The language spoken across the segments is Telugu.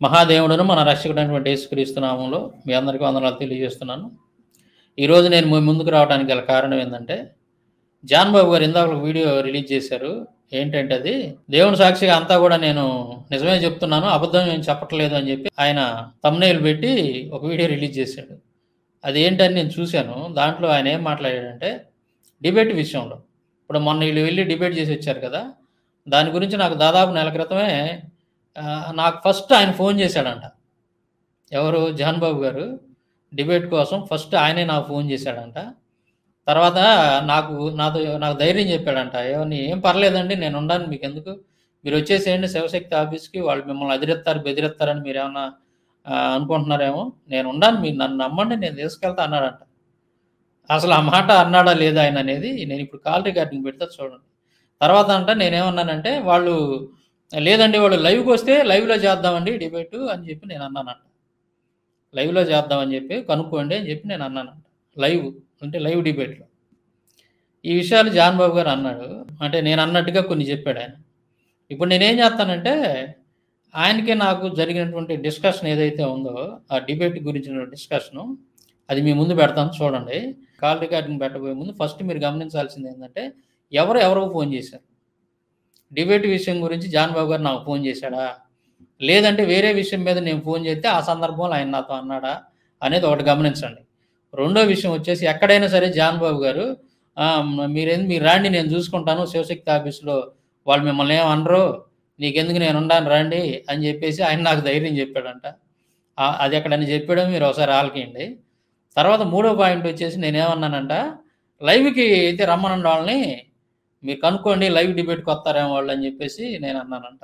మహాదేవుడును మన రక్షకుడైనటువంటి యేసుక్రీస్తు నామంలో మీ అందరికీ వందనాలు తెలియజేస్తున్నాను. ఈరోజు నేను మీ ముందుకు రావడానికి గల కారణం ఏందంటే, జాన్ బాబు గారు ఇందాక ఒక వీడియో రిలీజ్ చేశారు. ఏంటంటే అది దేవుని సాక్షిగా అంతా కూడా నేను నిజమే చెప్తున్నాను, అబద్ధం ఏం చెప్పట్లేదు అని చెప్పి ఆయన థంబ్‌నెయిల్ పెట్టి ఒక వీడియో రిలీజ్ చేశాడు. అది ఏంటని నేను చూశాను. దాంట్లో ఆయన ఏం మాట్లాడాడంటే డిబేట్ విషయంలో. ఇప్పుడు మొన్న వీళ్ళు వెళ్లి డిబేట్ చేసి వచ్చారు కదా! దాని గురించి నాకు దాదాపు నెల క్రితమే నాకు ఫస్ట్ ఆయన ఫోన్ చేశాడంట. ఎవరు? జాన్ బాబు గారు డిబేట్ కోసం ఫస్ట్ ఆయనే నాకు ఫోన్ చేశాడంట. తర్వాత నాకు ధైర్యం చెప్పాడంట. ఏమని, "ఏం పర్లేదండి, నేనున్నాను, మీకెందుకు? మీరొచ్చేసేయండి శివశక్తి ఆఫీస్‌కి. వాళ్ళు మిమ్మల్ని అదిరిస్తారు, బెదిరిస్తారని మీరేమన్నా అనుకుంటున్నారేమో. నేనున్నాను, మీరు నన్ను నమ్మండి, నేను తీసుకెళ్తా" అన్నాడంట. అసలు ఆ మాట అన్నాడా లేదా ఆయన అనేది నేనిప్పుడు కాల్ రికార్డింగ్ పెడతా చూడండి. తర్వాత అంట నేనేమన్నానంటే, వాళ్ళు లేదండి, వాళ్ళు లైవ్‌కొస్తే లైవ్‌లో చేద్దామండి డిబేటు అని చెప్పి నేనన్నానంట. లైవ్‌లో చేద్దామని చెప్పి కనుక్కోండి అని చెప్పి నేనన్నానంట. లైవ్ డిబేట్‌లో. ఈ విషయాలు జాన్ బాబు గారు అన్నాడు. అంటే నేనన్నట్టుగా కొన్ని చెప్పాడాయన. ఇప్పుడు నేనేం చేస్తానంటే, ఆయనకి నాకు జరిగినటువంటి డిస్కషన్ ఏదైతే ఉందో, ఆ డిబేట్ గురించిన డిస్కషను, అది మీ ముందు పెడతాను చూడండి. కాల్ రికార్డింగ్ పెట్టబోయే ముందు ఫస్ట్ మీరు గమనించాల్సిందేందంటే, ఎవరెవరికి ఫోన్ చేశారు? డిబేట్ విషయం గురించి జాన్ బాబు గారు నాకు ఫోన్ చేశాడా? లేదంటే వేరే విషయం మీద నేను ఫోన్ చేస్తే ఆ సందర్భంలో ఆయన నాతో అన్నాడా? అనేది ఒకటి గమనించండి. రెండో విషయం వచ్చేసి, ఎక్కడైనా సరే జాన్ బాబు గారు మీరు రాండి, నేను చూసుకుంటాను శివశక్తి ఆఫీస్‌లో, వాళ్ళు మిమ్మల్ని ఏమి అనరు, నీకెందుకు, నేనుండాను రండి అని చెప్పేసి ఆయన నాకు ధైర్యం చెప్పాడంట. అది ఎక్కడైనా చెప్పాడో మీరు ఒకసారి ఆలకియండి. తర్వాత మూడో పాయింట్ వచ్చేసి నేనేమన్నానంట, లైవ్‌కి అయితే రమ్మనండి వాళ్ళని, మీరు కనుక్కోండి లైవ్ డిబేట్‌కి వస్తారేమో వాళ్ళు అని చెప్పేసి నేనన్నానంట.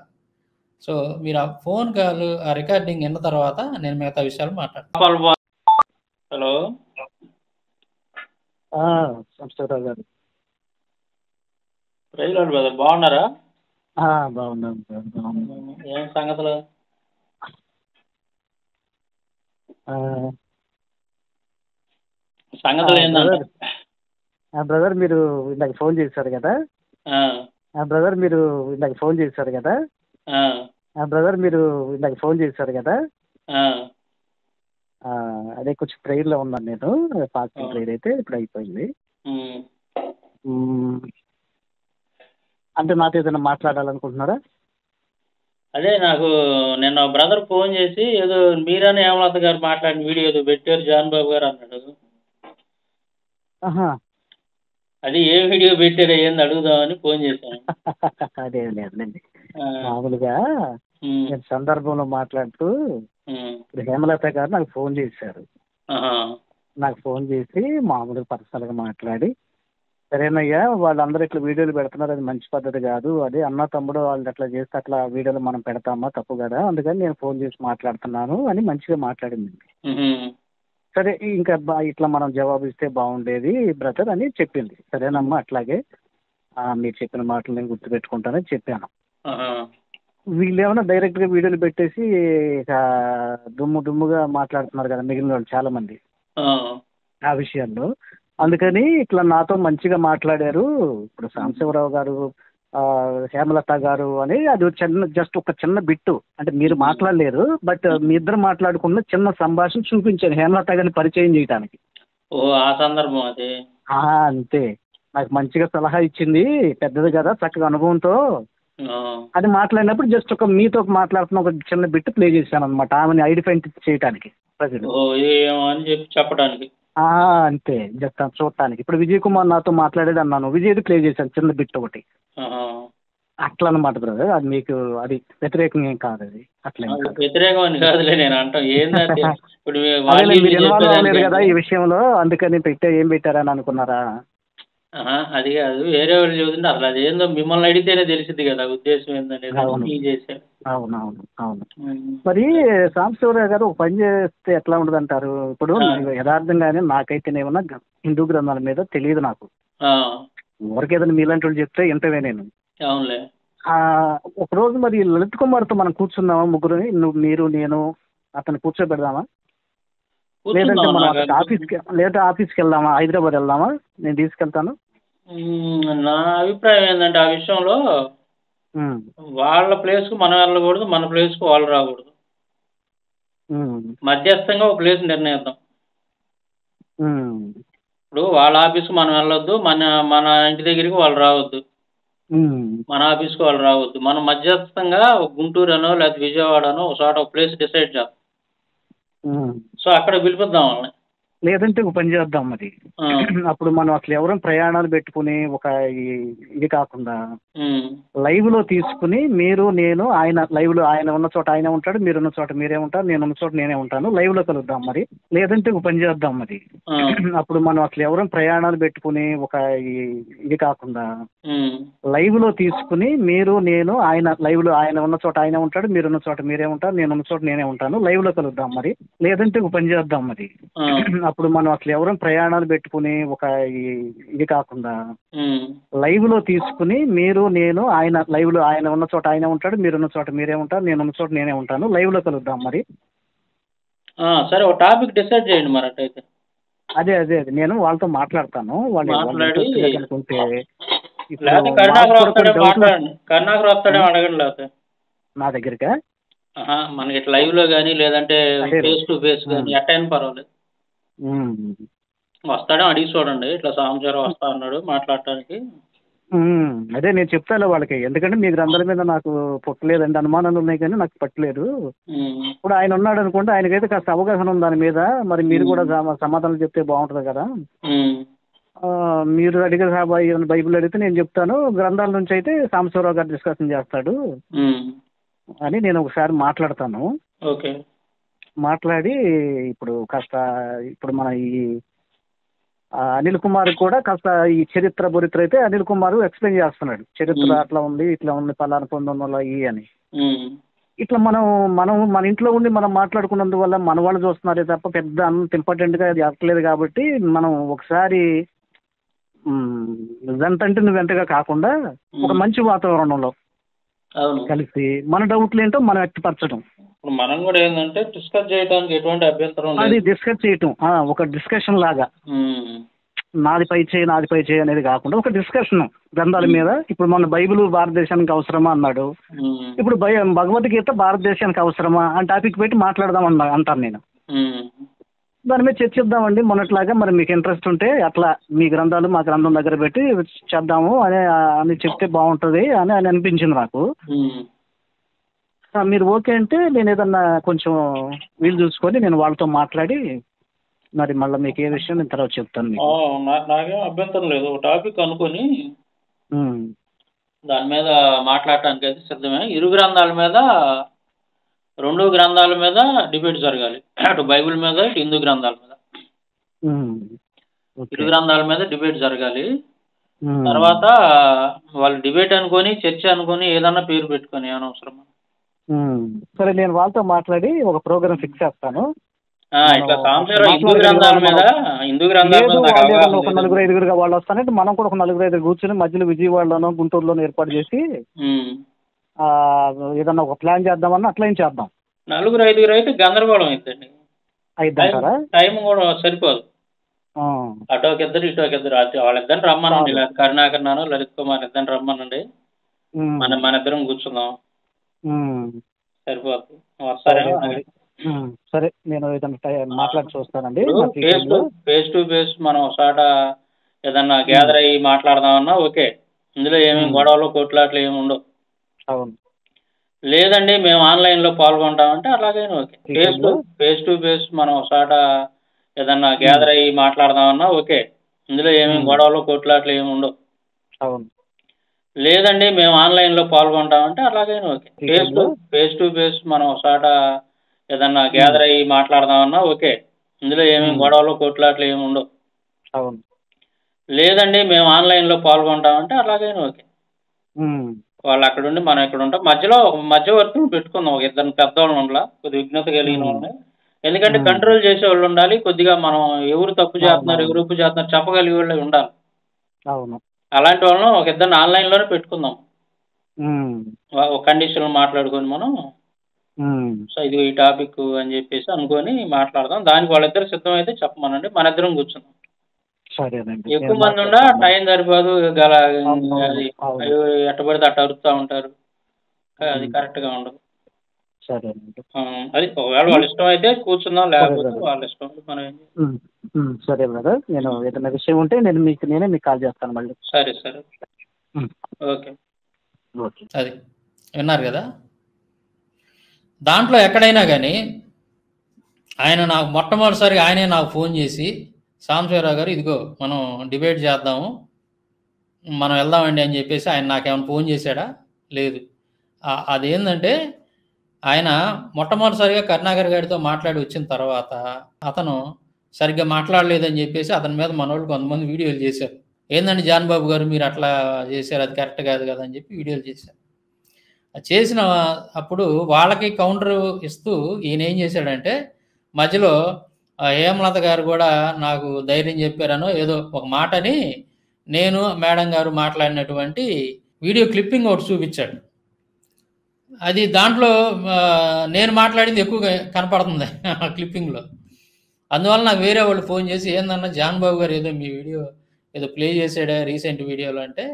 సో, మీరు ఆ ఫోన్ కాల్, ఆ రికార్డింగ్ ఇన్న తర్వాత నేను మిగతా విషయాలు మాట్లాడతాను. హలో! సంస్థరావు గారు. ప్రైజ్ లార్డ్ బ్రదర్, బాగున్నారా? బాగున్నాను సార్, బాగున్నాను. ఏం సంగతులు? సంగతులు ఏందంట? బ్రదర్ మీరు ఇందాక ఫోన్ చేశారు కదా? బ్రదర్ మీరు ఇందాక ఫోన్ చేశారు కదా? బ్రదర్ మీరు ఇందాక ఫోన్ చేశారు కదా? అదే కొంచెం ప్రేయర్లో ఉన్నాను నేను. ఫాస్టింగ్ ప్రేయర్ అయితే ఇప్పుడు అయిపోయింది. అంటే నాతో ఏదైనా మాట్లాడాలనుకుంటున్నారా? అదే నాకు నిన్న బ్రదర్ ఫోన్ చేసి ఏదో మీరని హేమలత గారు మాట్లాడిన వీడియో ఏదో పెట్టారు జాన్ బాబు గారు అన్నాడు. అది ఏ వీడియో పెట్టారో ఏంది అడుగుదామని ఫోన్ చేశాను. అదే లేదండి, మామూలుగా నేను సందర్భంలో మాట్లాడుతూ ఇప్పుడు హేమలత గారు నాకు ఫోన్ చేశారు. నాకు ఫోన్ చేసి మామూలుగా పర్సనల్గా మాట్లాడి, సరేనయ్యా వాళ్ళందరూ ఇట్లా వీడియోలు పెడుతున్నారు, అది మంచి పద్ధతి కాదు, అదే అన్న తమ్ముడు వాళ్ళు అట్లా చేస్తే అట్లా వీడియోలు మనం పెడతామా, తప్పు కదా, అందుకని నేను ఫోన్ చేసి మాట్లాడుతున్నాను అని మంచిగా మాట్లాడింది. సరే ఇంకా ఇట్లా మనం జవాబు ఇస్తే బాగుండేది బ్రదర్ అని చెప్పింది. సరేనమ్మా, అట్లాగే మీరు చెప్పిన మాటలు నేను గుర్తుపెట్టుకుంటానని చెప్పాను. వీళ్ళు ఏమైనా డైరెక్ట్గా వీడియోలు పెట్టేసి ఇక దుమ్ముగా మాట్లాడుతున్నారు కదా మిగిలిన వాళ్ళు చాలా మంది ఆ విషయాల్లో. అందుకని ఇట్లా నాతో మంచిగా మాట్లాడారు. ఇప్పుడు సాంబశివరావు గారు, హేమలత గారు అని అది జస్ట్ ఒక చిన్న బిట్టు, అంటే మీరు మాట్లాడలేరు, బట్ మీ ఇద్దరు మాట్లాడుకున్న చిన్న సంభాషణ చూపించాను హేమలత గారిని పరిచయం చేయడానికి. ఆ సందర్భం అది అంతే. నాకు మంచిగా సలహా ఇచ్చింది, పెద్దది కదా, చక్కగా అనుభవంతో అది మాట్లాడినప్పుడు జస్ట్ ఒక మీతో మాట్లాడుతున్న ఒక చిన్న బిట్ ప్లే చేశాను అనమాట, ఆమెని ఐడెంటిఫై చేయడానికి ప్రజలు అని చెప్పి చెప్పడానికి. అంతే, జస్ట్ చూడటానికి. ఇప్పుడు విజయ్ కుమార్ నాతో మాట్లాడేది అన్నాను, విజయ్ది ప్లే చేశాను చిన్న బిట్ ఒకటి. అట్లా అనమాట బ్రదర్, అది మీకు అది వ్యతిరేకంగా ఏం కాదు, అది అట్లా వ్యతిరేకం అని కాదులే నేను అంటాం. ఏంటంటే ఇప్పుడు మీరు ఇన్వాల్వ్ అవ్వలేదు కదా ఈ విషయంలో, అందుకని ఏం పెట్టారని అనుకున్నారా? అది కాదు, వేరే వాళ్ళు చదువుతుంటే అసలు అది ఏందో మిమ్మల్ని అడిగితేనే తెలిసింది కదా ఉద్దేశం ఏందనేది. అవును. మరి సాంబశివరావు గారు ఒక పని చేస్తే ఎట్లా ఉండదు అంటారు? ఇప్పుడు యథార్థంగానే నాకైతేనేమన్నా హిందూ గ్రంథాల మీద తెలియదు నాకు. ఎవరికి ఏదైనా మీలాంటి వాళ్ళు చెప్తే ఇంటవే నేను. అవునులే. ఒకరోజు మరి లలిత్ కుమార్తో మనం కూర్చుందామా, ముగ్గురు, మీరు నేను అతను కూర్చోబెడదామా? లేదంటే మనం ఆఫీస్కి వెళ్దామా, హైదరాబాద్ వెళ్దామా? నేను తీసుకెళ్తాను. నా అభిప్రాయం ఏంటంటే ఆ విషయంలో వాళ్ళ ప్లేస్కు మనం వెళ్ళకూడదు, మన ప్లేస్కు వాళ్ళు రాకూడదు. మధ్యస్థంగా ఒక ప్లేస్ నిర్ణయిద్దాం. ఇప్పుడు వాళ్ళ ఆఫీస్కి మనం వెళ్ళొద్దు, మన మన ఇంటి దగ్గరికి వాళ్ళు రావద్దు, మన ఆఫీస్కి వాళ్ళు రావద్దు. మనం మధ్యస్థంగా గుంటూరు అనో లేకపోతే విజయవాడనో ఒక చోట ఒక ప్లేస్ డిసైడ్ చేద్దాం. సో అక్కడ పిలిపిద్దాం వాళ్ళని. లేదంటే ఒక పని చేద్దాం మరి. అప్పుడు మనం అసలు ఎవరం ప్రయాణాలు పెట్టుకుని ఒక ఇది కాకుండా లైవ్ లో తీసుకుని మీరు నేను ఆయన లైవ్ లో ఆయన ఉన్న చోట ఆయన ఉంటాడు, మీరు ఉన్న చోట మీరే ఉంటారు, నేను ఉన్న చోట నేనే ఉంటాను, లైవ్ లో కలుద్దాం మరి. లేదంటే ఒక పని చేద్దాం మరి. అప్పుడు మనం అసలు ఎవరం ప్రయాణాలు పెట్టుకుని ఒక ఇది కాకుండా లైవ్ లో తీసుకుని మీరు నేను ఆయన లైవ్ లో ఆయన ఉన్న చోట ఆయన ఉంటాడు, మీరు ఉన్న చోట మీరే ఉంటారు, నేను ఉన్న చోట నేనే ఉంటాను, లైవ్ లో కలుద్దాం మరి. లేదంటే ఒక పని చేద్దాం మరి. అప్పుడు మనం అసలు ఎవరం ప్రయాణాలు పెట్టుకుని ఒక ఇది కాకుండా లైవ్ లో తీసుకుని మీరు నేను ఆయన లైవ్ లో ఆయన ఉన్న చోట ఆయన ఉంటాడు, మీరు ఉన్న చోట మీరే ఉంటారు, నేను ఉన్న చోట నేనే ఉంటాను, లైవ్ లో కలుద్దాం మరి. సరే, ఒక టాపిక్ డిసైడ్ చేయండి మరి. అట్టయితే అదే అదే అదే నేను వాళ్ళతో మాట్లాడతాను. వాళ్ళు అనుకుంటే కరుణాకర్ వస్తాడేమో అడగండి. లేకపోతే నా దగ్గరకా మనకి ఇట్లా లైవ్ లో కానీ లేదంటే ఫేస్ టు ఫేస్ కానీ ఎట్టయినా పర్వాలేదు. వస్తాడేమో అడిగి చూడండి. ఇట్లా సాంబశివరావు వస్తా అన్నాడు మాట్లాడటానికి. అదే నేను చెప్తాను వాళ్ళకి. ఎందుకంటే మీ గ్రంథాల మీద నాకు పట్టలేదండి, అనుమానాలు ఉన్నాయి కానీ నాకు పట్టలేదు. ఇప్పుడు ఆయన ఉన్నాడు అనుకుంటే ఆయనకైతే కాస్త అవగాహన ఉంది దాని మీద. మరి మీరు కూడా సమాధానం చెప్తే బాగుంటుంది కదా. మీరు అడిగే బైబిల్ అడిగితే నేను చెప్తాను, గ్రంథాల నుంచి అయితే సాంబశివరావు గారు డిస్కషన్ చేస్తాడు అని నేను ఒకసారి మాట్లాడతాను. మాట్లాడి ఇప్పుడు కాస్త ఇప్పుడు మన ఈ అనిల్ కుమార్ కూడా కాస్త ఈ చరిత్ర బొరిత్ర అయితే అనిల్ కుమార్ ఎక్స్ప్లెయిన్ చేస్తున్నాడు. చరిత్ర అట్లా ఉంది, ఇట్లా ఉంది, పలానా పొందడం వల్ల ఈ అని. ఇట్లా మనం మనం మన ఇంట్లో ఉండి మనం మాట్లాడుకున్నందువల్ల మన వాళ్ళు చూస్తున్నారే తప్ప పెద్ద అంత ఇంపార్టెంట్గా అది అవ్వట్లేదు. కాబట్టి మనం ఒకసారి వెంటంటే నువ్వు వెంటగా కాకుండా ఒక మంచి వాతావరణంలో కలిసి మన డౌట్లు ఏంటో మనం వ్యక్తపరచడం. మనం కూడా ఏంటంటే డిస్కస్ చేయడానికి ఎటువంటి అభ్యంతరం అది డిస్కస్ చేయటం, ఒక డిస్కషన్ లాగా నాది పై చేయి అనేది కాకుండా ఒక డిస్కషన్ గ్రంథాల మీద. ఇప్పుడు మన బైబిల్ భారతదేశానికి అవసరమా అన్నాడు, ఇప్పుడు భగవద్గీత భారతదేశానికి అవసరమా అని టాపిక్ పెట్టి మాట్లాడదాం అంటాను నేను. దాని మీద చర్చిద్దామండి మొన్నట్లాగా. మరి మీకు ఇంట్రెస్ట్ ఉంటే అట్లా మీ గ్రంథాలు మా గ్రంథం దగ్గర పెట్టి చేద్దాము అని చెప్తే బాగుంటుంది అని అనిపించింది నాకు. మీరు ఓకే అంటే నేను ఏదన్నా కొంచెం వీలు చూసుకొని నేను వాళ్ళతో మాట్లాడి మరి మళ్ళీ మీకు ఏ విషయం నేను తర్వాత చెప్తాను. నాకేం అభ్యంతరం లేదు. ఒక టాపిక్ అనుకొని దాని మీద మాట్లాడటానికి అయితే సిద్ధమే. ఇరు గ్రంథాల మీద, రెండు గ్రంథాల మీద డిబేట్ జరగాలి. అటు బైబిల్ మీద, ఇటు హిందూ గ్రంథాల మీద. ఇరు గ్రంథాల మీద డిబేట్ జరగాలి. తర్వాత వాళ్ళు డిబేట్ అనుకొని చర్చ అనుకొని ఏదన్నా పేరు పెట్టుకొని అనవసరం. సరే, నేను వాళ్ళతో మాట్లాడి ఒక ప్రోగ్రామ్ ఫిక్స్ చేస్తాను. ఒక నలుగురు ఐదుగురుగా వాళ్ళు వస్తానంటే మనం కూడా ఒక నలుగురు ఐదుగురు కూర్చొని మధ్యలో విజయవాడలోనో గుంటూరులోనో ఏర్పాటు చేసి ఏదన్నా ఒక ప్లాన్ చేద్దామన్నా అట్లా ఏం చేద్దాం. నలుగురు ఐదుగురు అయితే గందరగోళం అవుతుంది. టైం కూడా సరిపోదు. అటోకిద్దరు ఇటోకిద్దరు వాళ్ళిద్దరిని రమ్మనండి. కరుణాకర్ నాను లలిత్ కుమార్ ఇద్దరిని రమ్మనండి. మన ఇద్దరం కూర్చుందాం, సరిపోతుంది. వస్తారేమో. సరే, నేను ఏదైనా మాట్లాడి చూస్తానండి. ఫేస్ టు ఫేస్ మనం ఒకసాట ఏదన్నా గ్యాదర్ అయ్యి మాట్లాడదామన్నా ఓకే. ఇందులో ఏమేమి గొడవలు కొట్లాట్లు ఏమి ఉండవు. అవును. లేదండి మేము ఆన్లైన్లో పాల్గొంటామంటే అలాగైనా ఓకే. ఫేస్ టు ఫేస్ మనం ఒకసాట ఏదన్నా గ్యాదర్ అయ్యి మాట్లాడదామన్నా ఓకే. ఇందులో ఏమేమి గొడవలు కొట్లాట్లు ఏమి ఉండవు. అవును. లేదండి మేము ఆన్లైన్లో పాల్గొంటామంటే అలాగైనా ఓకే. ఫేస్ టు ఫేస్ మనం ఒకసాట ఏదన్నా గ్యాదర్ అయ్యి మాట్లాడదామన్నా ఓకే. ఇందులో ఏమేమి గొడవలు కొట్లాట్లు ఏమి ఉండవు. అవును. లేదండి మేము ఆన్లైన్లో పాల్గొంటామంటే అలాగైనా ఓకే. వాళ్ళు అక్కడ ఉండి మనం ఇక్కడ ఉంటాం. మధ్యలో ఒక మధ్యవర్తిని పెట్టుకుందాం, ఒక ఇద్దరు పెద్దవాళ్ళు ఉండాలి, కొద్ది విజ్ఞత కలిగిన వాళ్ళని. ఎందుకంటే కంట్రోల్ చేసే వాళ్ళు ఉండాలి. కొద్దిగా మనం ఎవరు తప్పు చేస్తున్నారు, ఎవరు ఉప్పు చేస్తున్నారు చెప్పగలిగే వాళ్ళు ఉండాలి. అవును. అలాంటి వాళ్ళను ఒక ఇద్దరిని ఆన్లైన్లోనే పెట్టుకుందాం. ఒక కండిషన్ మాట్లాడుకొని మనం సో ఇది ఈ టాపిక్ అని చెప్పేసి అనుకొని మాట్లాడదాం. దానికి వాళ్ళిద్దరు సిద్ధం అయితే చెప్పమనండి, మన ఇద్దరం కూర్చుందాం. ఎక్కువ మంది ఉన్నా టైం సరిపోదు. ఎట్టబడితే అట్ట అరుస్తూ ఉంటారు, అది కరెక్ట్గా ఉండదు. సరేనండి. అది ఒకవేళ వాళ్ళ ఇష్టం అయితే కూర్చుందాం, సరే లేకపోతే బ్రదర్. వాళ్ళ ఇష్టం. మనం ఏం చేస్తాం? సరే బ్రదర్. నేను ఏదైనా విషయం ఉంటే నేనే మీకు కాల్ చేస్తాను మళ్ళీ. సరే సరే. ఓకే. ఓకే. అది విన్నారు కదా. దాంట్లో ఎక్కడైనా కానీ ఆయన నాకు మొట్టమొదటిసారిగా ఆయనే నాకు ఫోన్ చేసి, సాంబశివరావు గారు ఇదిగో మనం డిబేట్ చేద్దాము, మనం వెళ్దామండి అని చెప్పేసి ఆయన నాకేమైనా ఫోన్ చేశాడా? లేదు. అదేంటంటే ఆయన మొట్టమొదటిసారిగా కరుణాకర్ గారితో మాట్లాడి వచ్చిన తర్వాత అతను సరిగ్గా మాట్లాడలేదని చెప్పేసి అతని మీద మనోళ్ళు కొంతమంది వీడియోలు చేశారు. ఏందండి జాన్ బాబు గారు మీరు అట్లా చేశారు, అది కరెక్ట్ కాదు కదా అని చెప్పి వీడియోలు చేశారు. చేసిన అప్పుడు వాళ్ళకి కౌంటర్ ఇస్తూ ఈయన ఏం చేశాడంటే మధ్యలో హేమలత గారు కూడా నాకు ధైర్యం చెప్పారనో ఏదో ఒక మాటని నేను మేడం గారు మాట్లాడినటువంటి వీడియో క్లిప్పింగ్ ఒకటి చూపించాడు. అది దాంట్లో నేను మాట్లాడింది ఎక్కువగా కనపడుతుంది ఆ క్లిప్పింగ్లో. అందువల్ల నాకు వేరే వాళ్ళు ఫోన్ చేసి ఏందన్నా జాన్ బాబు గారు ఏదో మీ వీడియో ఏదో ప్లే చేసాడే రీసెంట్ వీడియోలో అంటే,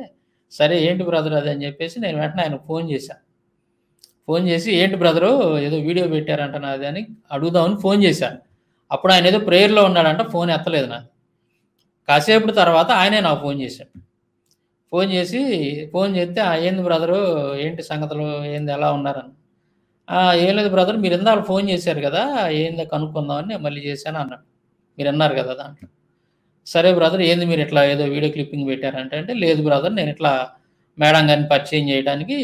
సరే ఏంటి బ్రదర్ అది అని చెప్పేసి నేను వెంటనే ఆయనకు ఫోన్ చేశాను. ఫోన్ చేసి ఏంటి బ్రదరు ఏదో వీడియో పెట్టారంట నాది అని అడుగుదామని ఫోన్ చేశాను. అప్పుడు ఆయన ఏదో ప్రేయర్లో ఉన్నాడంట, ఫోన్ ఎత్తలేదు నాకు. కాసేపు తర్వాత ఆయనే నాకు ఫోన్ చేశాడు. ఫోన్ చేస్తే ఏంది బ్రదరు ఏంటి సంగతులు, ఏంది ఎలా ఉన్నారని. ఏం లేదు బ్రదర్, మీరు ఇందాక ఫోన్ చేశారు కదా, ఏందో కనుక్కుందామని నేను మళ్ళీ చేశాను అన్నాడు. మీరు అన్నారు కదా దాంట్లో. సరే బ్రదర్ ఏంది మీరు ఇట్లా ఏదో వీడియో క్లిప్పింగ్ పెట్టారంటే లేదు బ్రదర్ నేను ఇట్లా మేడం గారిని పరిచయం చేయడానికి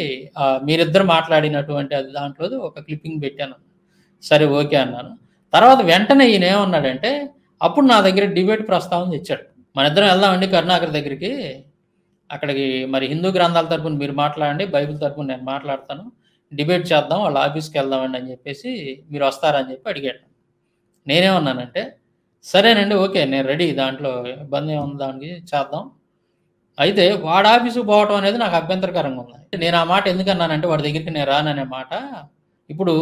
మీరిద్దరు మాట్లాడినటువంటి అది దాంట్లో ఒక క్లిప్పింగ్ పెట్టాను. సరే ఓకే అన్నాను. తర్వాత వెంటనే ఈయన ఏమన్నాడంటే అప్పుడు నా దగ్గర డిబేట్ ప్రస్తావన తెచ్చాడు. మన ఇద్దరం వెళ్దామండి కరుణాకర్ దగ్గరికి, అక్కడికి మరి హిందూ గ్రంథాల తరపున మీరు మాట్లాడండి, బైబిల్ తరపున నేను మాట్లాడతాను, డిబేట్ చేద్దాం, వాళ్ళ ఆఫీస్కి వెళ్దామండి అని చెప్పేసి మీరు వస్తారని చెప్పి అడిగాడు. నేనేమన్నానంటే సరేనండి ఓకే నేను రెడీ, దాంట్లో ఇబ్బంది ఏముంది, దానికి చేద్దాం. అయితే వాడు ఆఫీసుకు పోవటం అనేది నాకు అభ్యంతరకరంగా ఉంది. నేను ఆ మాట ఎందుకన్నానంటే వాడి దగ్గరికి నేను రాననే మాట. ఇప్పుడు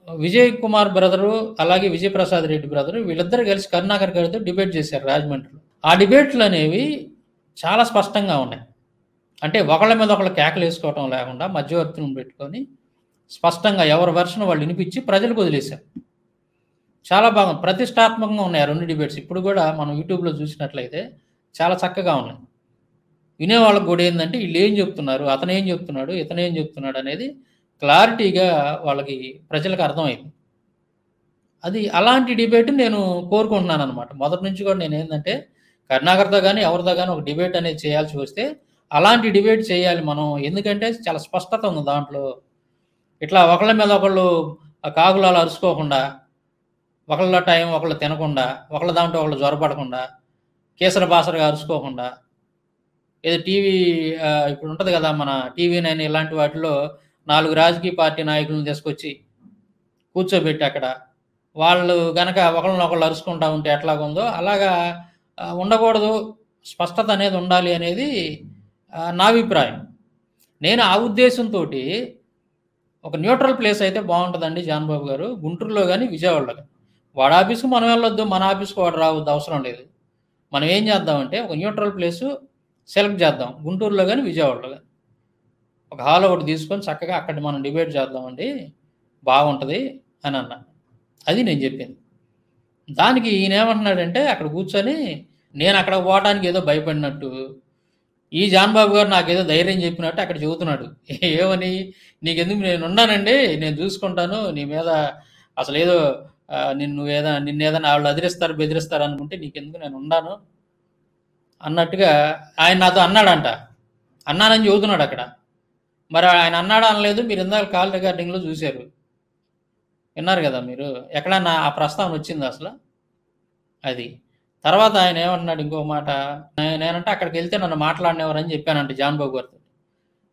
విజయ్ కుమార్ బ్రదరు అలాగే విజయప్రసాద్ రెడ్డి బ్రదరు వీళ్ళిద్దరు కలిసి కరుణాకర్ గారితో డిబేట్ చేశారు రాజమండ్రిలో. ఆ డిబేట్లు అనేవి చాలా స్పష్టంగా ఉన్నాయి. అంటే ఒకళ్ళ మీద ఒకళ్ళు కేకలు వేసుకోవటం లేకుండా మధ్యవర్తులను పెట్టుకొని స్పష్టంగా ఎవరి వెర్షన్ వాళ్ళు వినిపించి ప్రజలకు వదిలేశారు. చాలా బాగా ప్రతిష్టాత్మకంగా ఉన్నాయి ఆ రెండు డిబేట్స్. ఇప్పుడు కూడా మనం యూట్యూబ్లో చూసినట్లయితే చాలా చక్కగా ఉన్నాయి. వినేవాళ్ళకి కూడా ఏంటంటే వీళ్ళు ఏం చెప్తున్నారు, అతను ఏం చెప్తున్నాడు, ఇతను ఏం చెప్తున్నాడు అనేది క్లారిటీగా వాళ్ళకి ప్రజలకు అర్థమైంది. అది అలాంటి డిబేట్ నేను కోరుకుంటున్నాను అనమాట. మొదటి నుంచి కూడా నేను ఏంటంటే కరుణాకర్తో కానీ ఎవరితో కానీ ఒక డిబేట్ అనేది చేయాల్సి వస్తే అలాంటి డిబేట్ చేయాలి మనం. ఎందుకంటే చాలా స్పష్టత ఉంది దాంట్లో. ఇట్లా ఒకళ్ళ మీద ఒకళ్ళు కాగులాలు అరుచుకోకుండా, ఒకళ్ళ టైం ఒకళ్ళు తినకుండా, ఒకళ్ళ దాంట్లో ఒకళ్ళు జ్వరపడకుండా, కేసర బాసరగా అరుచుకోకుండా, ఏదో టీవీ ఇప్పుడు ఉంటుంది కదా మన TV9 ఇలాంటి వాటిలో 4 రాజకీయ పార్టీ నాయకులను తీసుకొచ్చి కూర్చోబెట్టి అక్కడ వాళ్ళు గనక ఒకళ్ళనొకళ్ళు అరుచుకుంటా ఉంటే ఎట్లాగుందో అలాగా ఉండకూడదు, స్పష్టత అనేది ఉండాలి అనేది నా అభిప్రాయం. నేను ఆ ఉద్దేశంతో ఒక న్యూట్రల్ ప్లేస్ అయితే బాగుంటుందండి జాన్ బాబు గారు, గుంటూరులో కానీ విజయవాడలో కానీ. వాడి ఆఫీస్కు మనం వెళ్ళొద్దు, మన ఆఫీస్కు వాడు రావద్దు, అవసరం లేదు. మనం ఏం చేద్దామంటే ఒక న్యూట్రల్ ప్లేసు సెలెక్ట్ చేద్దాం, గుంటూరులో కానీ విజయవాడలో కానీ. ఒక హాల్ ఒకటి తీసుకొని చక్కగా అక్కడ మనం డిబేట్ చేద్దామండి, బాగుంటుంది అని అన్నా. అది నేను చెప్పింది. దానికి ఈయన ఏమంటున్నాడంటే అక్కడ కూర్చొని నేను అక్కడ పోవడానికి ఏదో భయపడినట్టు, ఈ జాన్ బాబు గారు నాకేదో ధైర్యం చెప్పినట్టు అక్కడ చెబుతున్నాడు. ఏమని, నీకెందుకు నేను ఉన్నానండి, నేను చూసుకుంటాను, నీ మీద అసలు ఏదో నిన్నేదైనా వాళ్ళు అదిరిస్తారు బెదిరిస్తారు అనుకుంటే నీకెందుకు, నేను ఉన్నాను అన్నట్టుగా ఆయన నాతో అన్నాడంట. అన్నానని చెబుతున్నాడు అక్కడ. మరి ఆయన అన్నాడా అనలేదు, మీరు ఇందాక కాల్ రికార్డింగ్లో చూశారు, విన్నారు కదా మీరు. ఎక్కడన్నా ఆ ప్రస్తావన వచ్చింది అసలు? అది తర్వాత ఆయన ఏమంటున్నాడు ఇంకో మాట, నేనంటే అక్కడికి వెళ్తే నన్ను మాట్లాడినవారని చెప్పానంటే జాన్ బాబు గారితో.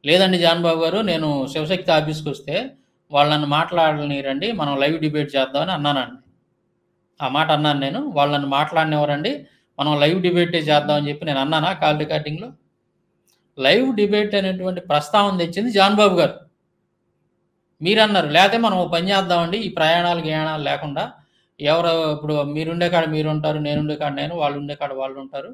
లేదండి జాన్ బాబు గారు, నేను శివశక్తి ఆఫీస్కి వస్తే వాళ్ళు నన్ను మాట్లాడనిరండి, మనం లైవ్ డిబేట్ చేద్దామని అన్నానండి. ఆ మాట అన్నాను నేను, వాళ్ళు నన్ను మాట్లాడినవారండి, మనం లైవ్ డిబేటే చేద్దామని చెప్పి నేను అన్నానా కాల్ రికార్డింగ్లో? లైవ్ డిబేట్ అనేటువంటి ప్రస్తావన తెచ్చింది జాన్ బాబు గారు. మీరన్నారు లేకపోతే మనం పని చేద్దామండి, ఈ ప్రయాణాలు గయాణాలు లేకుండా ఎవరు ఇప్పుడు మీరుండే కాడ మీరు ఉంటారు, నేనుండే కాడ నేను, వాళ్ళు ఉండే కాడ వాళ్ళు ఉంటారు,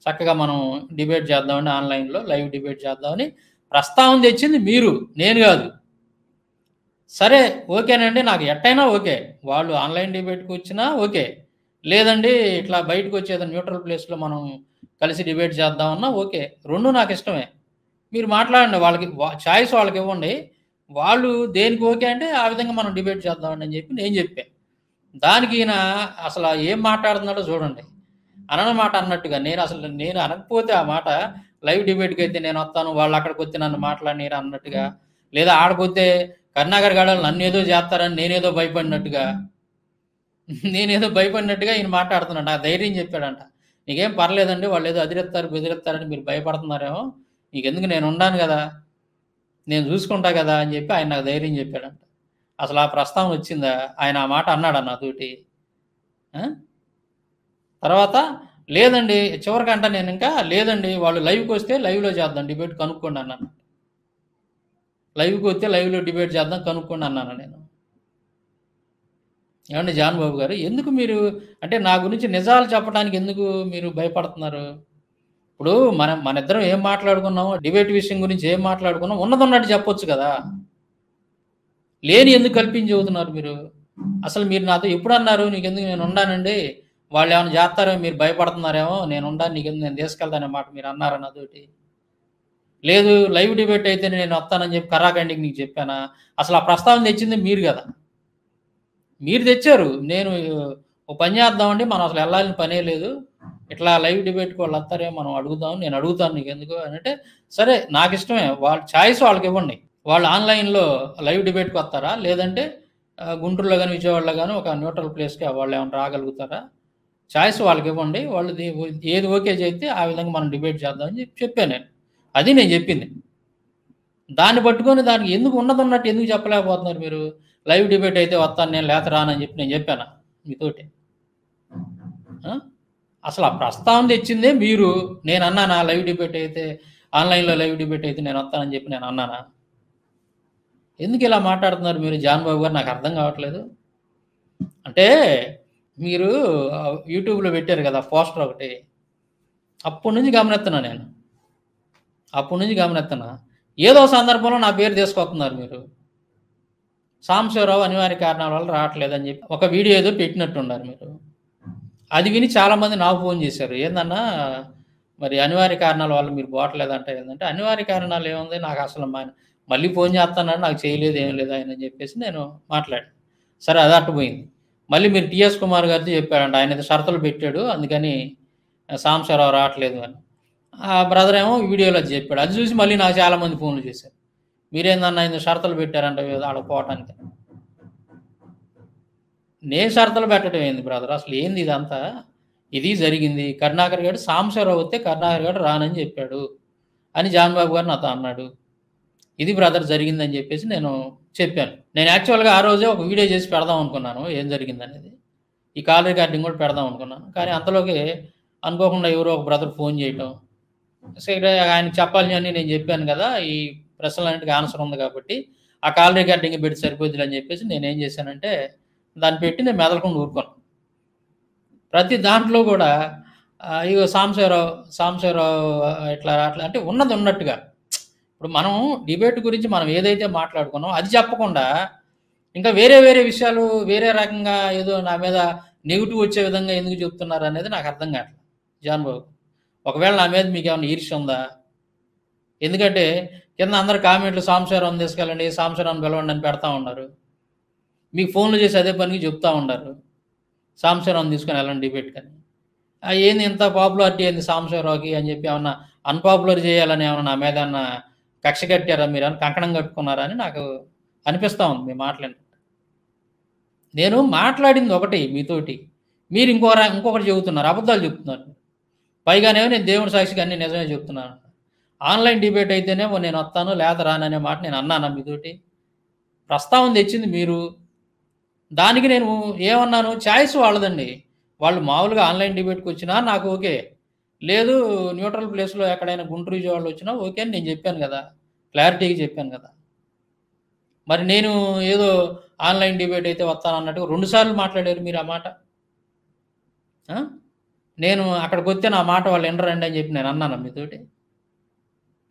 చక్కగా మనం డిబేట్ చేద్దామని ఆన్లైన్లో లైవ్ డిబేట్ చేద్దామని ప్రస్తావన తెచ్చింది మీరు, నేను కాదు. సరే ఓకేనండి, నాకు ఎట్టయినా ఓకే. వాళ్ళు ఆన్‌లైన్ డిబేట్‌కి వచ్చినా ఓకే. లేదండి ఇట్లా బయటకు వచ్చి ఏదో న్యూట్రల్ ప్లేస్‌లో మనం కలిసి డిబేట్ చేద్దామన్నా ఓకే. 2 నాకిష్టమే. మీరు మాట్లాడండి, వాళ్ళకి చాయిస్ వాళ్ళకివ్వండి. వాళ్ళు దేనికి ఓకే అంటే ఆ విధంగా మనం డిబేట్ చేద్దామండి అని చెప్పి నేను చెప్పా. దానికి ఈయన అసల ఏం మాట్లాడుతున్నాడో చూడండి. అనని మాట అన్నట్టుగా. నేను అనకపోతే ఆ మాట లైవ్ డిబేట్‌కైతే నేనొత్తాను. వాళ్ళక్కడికొచ్చి నన్ను మాట్లాడనీయరు అన్నట్టుగా. లేదా ఆడకొస్తే కరుణాకర్ గాడోళ్ళు నన్నేదో చేత్తారని నేనేదో భయపడినట్టుగా ఈయన మాట్లాడుతున్నాడు. నాకు ధైర్యం చెప్పాడంట. "నీకేం పర్లేదండి. వాళ్ళేదో అదిరిత్తారు, బెదిరిత్తారని మీరు భయపడుతున్నారేమో. నీకెందుకు నేనుండాను గదా! నేను చూసుకుంటా గదా!" అని చెప్పి ఆయన నాకు ధైర్యం చెప్పాడంట. అసలు ఆ ప్రస్తావన వచ్చిందా? ఆయన ఆ మాట అన్నాడా నాతోటి? ఆ! తర్వాత లేదండి చివరికంట నేనింకా లేదండి వాళ్ళు లైవ్‌కొస్తే లైవ్‌లో చేద్దాం డిబేట్ కనుక్కోండి అన్నాను. లైవ్‌కొస్తే లైవ్‌లో డిబేట్ చేద్దాం కనుక్కోండి అన్నాను నేను. ఏవండీ జాన్ బాబు గారు, ఎందుకు మీరు అంటే నా గురించి నిజాలు చెప్పడానికి ఎందుకు మీరు భయపడుతున్నారు? ఇప్పుడు మనిద్దరం ఏం మాట్లాడుకున్నాం, డిబేట్ విషయం గురించి ఏం మాట్లాడుకున్నాం, ఉన్నదున్నట్టు చెప్పొచ్చు కదా! లేనియి ఎందుకు కల్పించి చెబుతున్నారు మీరు? అసలు మీరు నాతో ఎప్పుడన్నారు నీకెందుకు నేనుండానండి, వాళ్ళేమన్నా జేత్తారేమో మీరు భయపడుతున్నారేమో, నేనుండాను నీకెందుకు నేను తీసుకెళ్తాననే మాట మీరన్నారా నాతోటి? లేదు లైవ్ డిబేట్ అయితేనే నేనొత్తానని చెప్పి కరాకండికి నీకు చెప్పానా? అసలు ఆ ప్రస్తావన తెచ్చింది మీరు గదా! మీరు తెచ్చారు. నేను ఓ పని చేద్దామండి. మనం అసలు ఎళ్ళాల్సిన పనే లేదు. ఇట్లా లైవ్ డిబేట్‌కి వాళ్ళొత్తారేమో మనం అడుగుదాం. నేను అడుగుతాను నీకెందుకు అనంటే, సరే నాకిష్టమే. వాళ్ళ చాయిస్ వాళ్ళకివ్వండి. వాళ్ళు ఆన్‌లైన్‌లో లైవ్ డిబేట్‌కొత్తారా? లేదంటే గుంటూరులో గాని, విజయవాడలో గాని ఒక న్యూట్రల్ ప్లేస్‌కి వాళ్ళేమన్నా రాగలుగుతారా? చాయిస్ వాళ్ళకివ్వండి. వాళ్ళది ఏది ఓకే చేస్తే ఆ విధంగా మనం డిబేట్ చేద్దాం అని చెప్పాను నేను. అది నేను చెప్పింది. దాన్ని పట్టుకొని దానికి ఎందుకు ఉన్నదున్నట్టు ఎందుకు చెప్పలేకపోతున్నారు మీరు? లైవ్ డిబేట్ అయితే వత్తాను నేను లేతే రానని చెప్పి నేను చెప్పానా మీతోటి? ఆ! అసలు ఆ ప్రస్తావన తెచ్చిందే మీరు. నేనన్నానా లైవ్ డిబేట్ అయితే ఆన్‌లైన్‌లో లైవ్ డిబేట్ అయితే నేనొత్తానని చెప్పి నేనన్నానా? ఎందుకిలా మాట్లాడుతున్నారు మీరు జాన్ బాబు గారు నాకర్థం కావట్లేదు. అంటే మీరు యూట్యూబ్‌లో పెట్టారు కదా! పోస్టర్ ఒకటి. అప్పటి నుంచి గమనిస్తున్నా నేను. అప్పటి నుంచి గమనిస్తున్నా. ఏదో సందర్భంలో నా పేరు తీసుకొస్తున్నారు మీరు. సాంబశివరావు అనివార్య కారణాల వల్ల రావట్లేదని చెప్పి ఒక వీడియో ఏదో పెట్టినట్టున్నారు మీరు. అది విని చాలామంది నాకు ఫోన్ చేశారు. ఏందన్నా మరి అనివార్య కారణాల వల్ల మీరు పోవట్లేదంట ఏందంటే, అనివార్య కారణాలు ఏముంది నాకసలు మళ్ళీ ఫోన్ చేత్తన్నాడు నాకు చేయలేదు ఏం లేదు ఆయన అని చెప్పేసి నేను మాట్లాడా. సరే అది అట్టుపోయింది. మళ్ళీ మీరు టీఎస్ కుమార్ గారితో చెప్పాడంట. ఆయన ఏదో షరతులు పెట్టాడు. అందుకని సాంబశివరావు రావట్లేదు అని. ఆ బ్రదర్ ఏమో వీడియోలో అది చెప్పాడు. అది చూసి మళ్ళీ నాకు చాలామంది ఫోన్లు చేశారు. మీరేందన్నా ఇంత షరతులు పెట్టారంట ఆడకి పోవటానికి. నేను షరతులు పెట్టడం ఏంది బ్రదర్? అసలు ఏంది ఇదంతా? ఇది జరిగింది. కరుణాకర్ గాడు సాంబశివరావు వస్తే కరుణాకర్ గాడు రానని చెప్పాడు అని జాన్ బాబు గారు నాతో అన్నాడు. ఇది బ్రదర్ జరిగిందని చెప్పేసి నేను చెప్పాను. నేను యాక్చువల్‌గా ఆ రోజే ఒక వీడియో చేసి పెడదాం అనుకున్నాను. ఏం జరిగిందనేది. ఈ కాల్ రికార్డింగ్ కూడా పెడదాం అనుకున్నాను. కానీ అంతలోకి అనుకోకుండా ఎవరో ఒక బ్రదర్ ఫోన్ చేయటం. సరే ఆయనకి చెప్పాల్సినవన్నీ నేను చెప్పాను కదా! ఈ ప్రశ్నలన్నిటికి ఆన్సర్ ఉంది కాబట్టి, ఆ కాల్ రికార్డింగ్ పెడితే సరిపోద్దిలే అని చెప్పేసి నేనేం చేశానంటే, దాన్ని పెట్టి నేను మెదలకుండా ఊరుకున్నా. ప్రతి దాంట్లో గూడా ఇగో సాంబశివరావు ఇట్లా అట్లా అంటే ఉన్నది ఉన్నట్టుగా. ఇప్పుడు మనం డిబేట్ గురించి మనం ఏదైతే మాట్లాడుకున్నామో అది చెప్పకుండా, ఇంకా వేరే వేరే విషయాలు వేరే రకంగా ఏదో నా మీద నెగెటివ్ వచ్చే విధంగా ఎందుకు చెప్తున్నారనేది నాకు అర్థం కావట్లేదు జాన్ బాబు. ఒకవేళ నా మీద మీకేమన్నా ఈర్ష్య ఉందా? ఎందుకంటే కింద అందరు కామెంట్‌లు సాంబశివరావుని తీసుకెళ్ళండి, సాంబశివరావుని పిలవండి అని పెడతా ఉన్నారు. మీకు ఫోన్‌లు చేసి అదే పనికి చెప్తా ఉండారు. సాంబశివరావుని తీసుకొని ఎళ్ళండి డిబేట్‌కని. ఏంది ఇంత పాపులారిటీ ఏంది సాంబశివరావుకి అని చెప్పి ఏమన్నా అన్‌పాపులర్ చేయాలని ఏమన్నా నా మీద ఏమన్నా కక్ష కట్టారా మీరేమన్నా కంకణం కట్టుకున్నారా అని నాకు అనిపిస్తా ఉంది మీ మాటలింటుంటే. నేను మాట్లాడింది ఒకటి మీతోటి. మీరు ఇంకొకటి చెబుతున్నారు. అబద్ధాలు చెప్తున్నారు. పైగానేమో నేను దేవుడి సాక్షిగా అన్నీ నిజమే చెప్తున్నాను. ఆన్‌లైన్ డిబేట్ అయితేనేమో నేనొత్తాను లేతే రాననే మాట నేను అన్నానా మీతోటి? ప్రస్తావన తెచ్చింది మీరు. దానికి నేను ఏమన్నాను? చాయిస్ వాళ్ళదండి. వాళ్ళు మామూలుగా ఆన్‌లైన్ డిబేట్‌కొచ్చినా నాకు ఓకే. లేదు న్యూట్రల్ ప్లేస్‌లో ఎక్కడైనా గుంటూరు, విజయవాడలో వచ్చినా ఓకే అని నేను చెప్పాను గదా! క్లారిటీగా చెప్పాను గదా! మరి నేను ఏదో ఆన్‌లైన్ డిబేట్ అయితే వత్తానన్నట్టుగా 2 సార్లు మాట్లాడారు మీరు ఆ మాట. ఆ! నేను అక్కడికొస్తే నా మాట వాళ్ళు ఇనరండి అని చెప్పి నేను అన్నానా మీతోటి?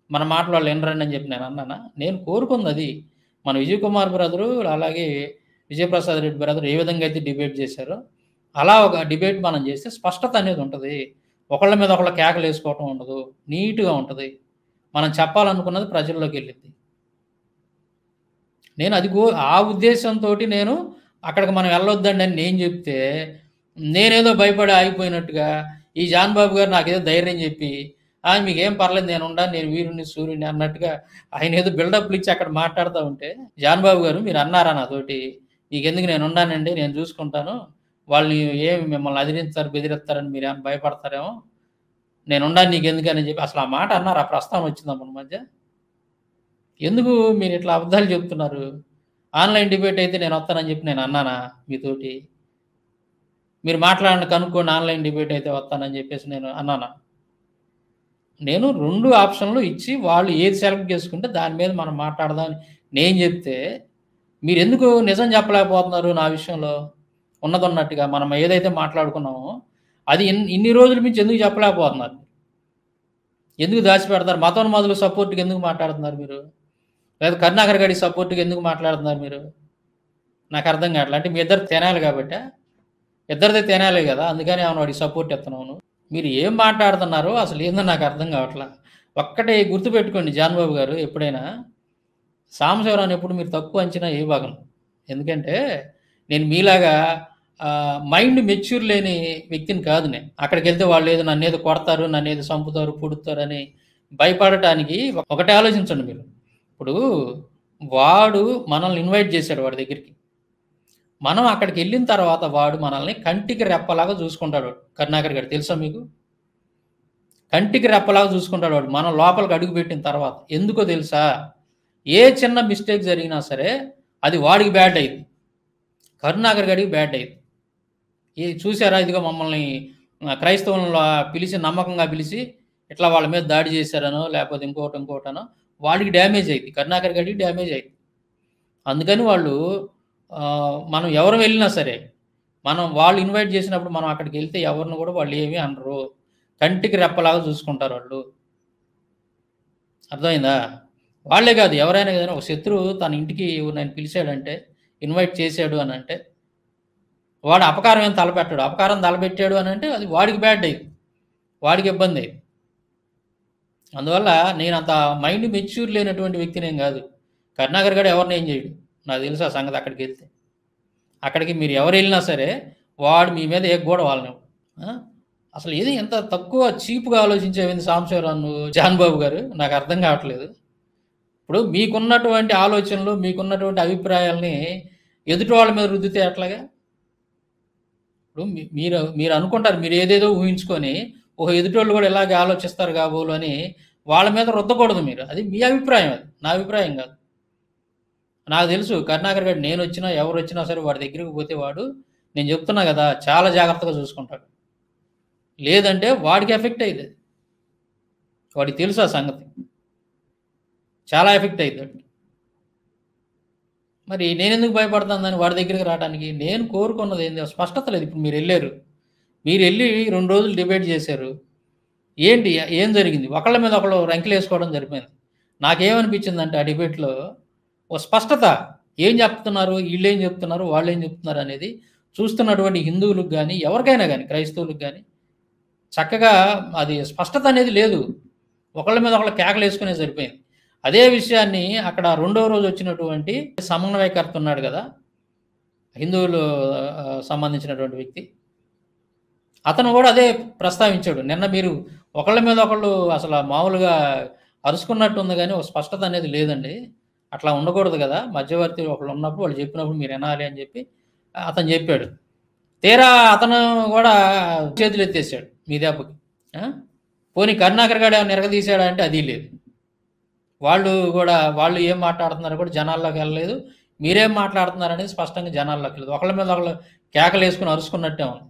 మన మాటలు వాళ్ళు ఇనరండి అని చెప్పి నేను అన్నానా? నేను కోరుకుందది. మన విజయ్ కుమార్ బ్రదరు, అలాగే విజయప్రసాద్ రెడ్డి బ్రదర్ ఏ విధంగా అయితే డిబేట్ చేశారో అలా ఒక డిబేట్ మనం చేస్తే స్పష్టత అనేది ఉంటుంది. ఒకళ్ళ మీద ఒకళ్ళ కేకలు వేసుకోవటం ఉండదు, నీట్గా ఉంటుంది. మనం చెప్పాలనుకున్నది ప్రజల్లోకి వెళ్ళింది. నేను అది ఆ ఉద్దేశంతో నేను అక్కడికి మనం వెళ్ళొద్దండి అని నేను చెప్తే, నేనేదో భయపడి ఆగిపోయినట్టుగా ఈ జాన్ బాబు గారు నాకేదో ధైర్యం చెప్పి, మీకేం పర్లేదు నేను ఉండాను, నేను వీరుని సూర్యుని అన్నట్టుగా ఆయన ఏదో బిల్డప్లు ఇచ్చి అక్కడ మాట్లాడుతూ ఉంటే, జాన్ బాబు గారు మీరు అన్నారా నాతోటి, మీకెందుకు నేను ఉన్నానండి, నేను చూసుకుంటాను, వాళ్ళు ఏమి మిమ్మల్ని అదిరిస్తారు బెదిరిస్తారని మీరు ఏమైనా భయపడతారేమో, నేను ఉండాను నీకెందుకని చెప్పి అసలు ఆ మాట అన్నారు. ఆ ప్రస్తావన వచ్చిందా మన మధ్య? ఎందుకు మీరు ఇట్లా అబద్ధాలు చెప్తున్నారు? ఆన్లైన్ డిబేట్ అయితే నేను వస్తానని చెప్పి నేను అన్నానా మీతోటి? మీరు మాట్లాడండి కనుక్కోండి, ఆన్లైన్ డిబేట్ అయితే వస్తానని చెప్పేసి నేను అన్నానా? నేను 2 ఆప్షన్లు ఇచ్చి వాళ్ళు ఏది సెలెక్ట్ చేసుకుంటే దాని మీద మనం మాట్లాడదామని నేను చెప్తే, మీరు ఎందుకు నిజం చెప్పలేకపోతున్నారు నా విషయంలో? ఉన్నదన్నట్టుగా మనం ఏదైతే మాట్లాడుకున్నామో అది ఇన్ని రోజుల నుంచి ఎందుకు చెప్పలేకపోతున్నారు? ఎందుకు దాచిపెడతారు? మతోన్మాదులకు సపోర్ట్‌గా ఎందుకు మాట్లాడుతున్నారు మీరు? లేదా కరుణాకర్ గారికి సపోర్ట్‌గా ఎందుకు మాట్లాడుతున్నారు మీరు? నాకు అర్థం కావట్లే. అంటే మీ ఇద్దరు తినాలి కాబట్టా? ఇద్దరిది తినాలి కదా, అందుకని ఏమన్నా వాడికి సపోర్ట్ ఇస్తున్నాను. మీరు ఏం మాట్లాడుతున్నారో అసలు ఏందో నాకు అర్థం కావట్లా. ఒక్కటే గుర్తుపెట్టుకోండి జాన్ బాబు గారు, ఎప్పుడైనా సాంబశివరావుని ఎప్పుడు మీరు తక్కువ అంచనా వేయబాకండి. ఎందుకంటే నేను మీలాగా మైండ్ మెచ్యూర్ లేని వ్యక్తిని కాదు నేను. అక్కడికి వెళ్తే వాళ్ళు ఏదో నన్ను ఏదో కొడతారు, నన్ను ఏదో చంపుతారు, పుడుతారు అని భయపడటానికి ఒకటే ఆలోచించండి మీరు. ఇప్పుడు వాడు మనల్ని ఇన్వైట్ చేశాడు వాడి దగ్గరికి. మనం అక్కడికి వెళ్ళిన తర్వాత వాడు మనల్ని కంటికి రెప్పలాగా చూసుకుంటాడు. కరుణాకర్ గారు తెలుసా మీకు? కంటికి రెప్పలాగా చూసుకుంటాడు వాడు మనం లోపలికి అడుగు పెట్టిన తర్వాత. ఎందుకో తెలుసా? ఏ చిన్న మిస్టేక్ జరిగినా సరే అది వాడికి బ్యాడ్ అయింది, కరుణాకర్ గారికి బ్యాడ్ అయింది. చూసారా, ఇదిగో మమ్మల్ని క్రైస్తవులను పిలిచి నమ్మకంగా పిలిచి ఇట్లా వాళ్ళ మీద దాడి చేశారనో లేకపోతే ఇంకోటనో వాడికి డ్యామేజ్ అయింది, కరుణాకర్ గారికి డ్యామేజ్ అయింది. అందుకని వాళ్ళు మనం ఎవరు వెళ్ళినా సరే వాళ్ళు ఇన్వైట్ చేసినప్పుడు మనం అక్కడికి వెళ్తే ఎవరిని కూడా వాళ్ళు ఏమీ అనరు, కంటికి రెప్పలాగా చూసుకుంటారు వాళ్ళు. అర్థమైందా? వాళ్ళే కాదు, ఎవరైనా ఏదైనా ఒక శత్రువు తన ఇంటికి నేను పిలిచాడంటే, ఇన్వైట్ చేశాడు అని అంటే వాడు అపకారం ఏం తలపెట్టాడు, అపకారం తలపెట్టాడు అని అంటే అది వాడికి బ్యాడ్ అయింది, వాడికి ఇబ్బంది అయింది. అందువల్ల నేను అంత మైండ్ మెచ్యూర్ లేనటువంటి వ్యక్తిని ఏం కాదు. కరుణాకర్ గారు ఎవరిని ఏం చేయడు, నాకు తెలుసు ఆ సంగతి. అక్కడికి వెళ్తే అక్కడికి మీరు ఎవరు వెళ్ళినా సరే వాడు మీ మీద ఏ కూడా వాళ్ళని అసలు ఏది ఎంత తక్కువ చీప్గా ఆలోచించేవింది సాంబశివరావు జాన్ బాబు గారు, నాకు అర్థం కావట్లేదు. ఇప్పుడు మీకున్నటువంటి ఆలోచనలు మీకున్నటువంటి అభిప్రాయాల్ని ఎదుటి వాళ్ళ మీద రుద్దితే ఎట్లాగా? ఇప్పుడు మీరు అనుకుంటారు, మీరు ఏదేదో ఊహించుకొని ఎదుటోళ్ళు కూడా ఇలాగే ఆలోచిస్తారు కాబోలు అని వాళ్ళ మీద రుద్దకూడదు మీరు. అది మీ అభిప్రాయం, అది నా అభిప్రాయం కాదు. నాకు తెలుసు కరుణాకర్ గారు నేను వచ్చినా ఎవరు వచ్చినా సరే వాడి దగ్గరికి పోతే వాడు, నేను చెప్తున్నా కదా, చాలా జాగ్రత్తగా చూసుకుంటాడు. లేదంటే వాడికి ఎఫెక్ట్ అయ్యింది, వాడికి తెలుసు ఆ సంగతి, చాలా ఎఫెక్ట్ అవుతుంది. మరి నేను ఎందుకు భయపడతాను వాడి దగ్గరికి రావడానికి? నేను కోరుకున్నది ఏంది? స్పష్టత లేదు. ఇప్పుడు మీరు వెళ్ళి 2 రోజులు డిబేట్ చేశారు. ఏంటి, ఏం జరిగింది? ఒకళ్ళ మీద ఒకళ్ళు రంకెలు వేసుకోవడం జరిపోయింది. నాకేమనిపించిందంటే ఆ డిబేట్లో ఓ స్పష్టత, ఏం చెప్తున్నారు, వీళ్ళు ఏం చెప్తున్నారు, వాళ్ళు ఏం చెప్తున్నారు అనేది చూస్తున్నటువంటి హిందువులకు కానీ ఎవరికైనా కానీ క్రైస్తవులకు కానీ చక్కగా అది స్పష్టత అనేది లేదు. ఒకళ్ళ మీద ఒకళ్ళు కేకలు వేసుకునే సరిపోయింది. అదే విషయాన్ని అక్కడ 2వ రోజు వచ్చినటువంటి సమన్వయకర్త ఉన్నాడు కదా, హిందువులు సంబంధించినటువంటి వ్యక్తి, అతను కూడా అదే ప్రస్తావించాడు. నిన్న మీరు ఒకళ్ళ మీద ఒకళ్ళు అసలు మామూలుగా అరుచుకున్నట్టు ఉంది కానీ ఒక స్పష్టత అనేది లేదండి, అట్లా ఉండకూడదు కదా, మధ్యవర్తి ఒకళ్ళు ఉన్నప్పుడు వాళ్ళు చెప్పినప్పుడు మీరు వినాలి అని చెప్పి అతను చెప్పాడు. తీరా అతను కూడా చేతులు ఎత్తేసాడు మీ దెబ్బకి. పోనీ కరుణాకర్ గారు ఏమైనా నిరగదీశాడా అంటే అది లేదు. వాళ్ళు ఏం మాట్లాడుతున్నారు కూడా జనాల్లోకి వెళ్ళలేదు, మీరేం మాట్లాడుతున్నారు అనేది స్పష్టంగా జనాల్లోకి వెళ్ళలేదు. ఒకళ్ళ మీద ఒకళ్ళు కేకలు వేసుకుని అరుచుకున్నట్టే ఉంది.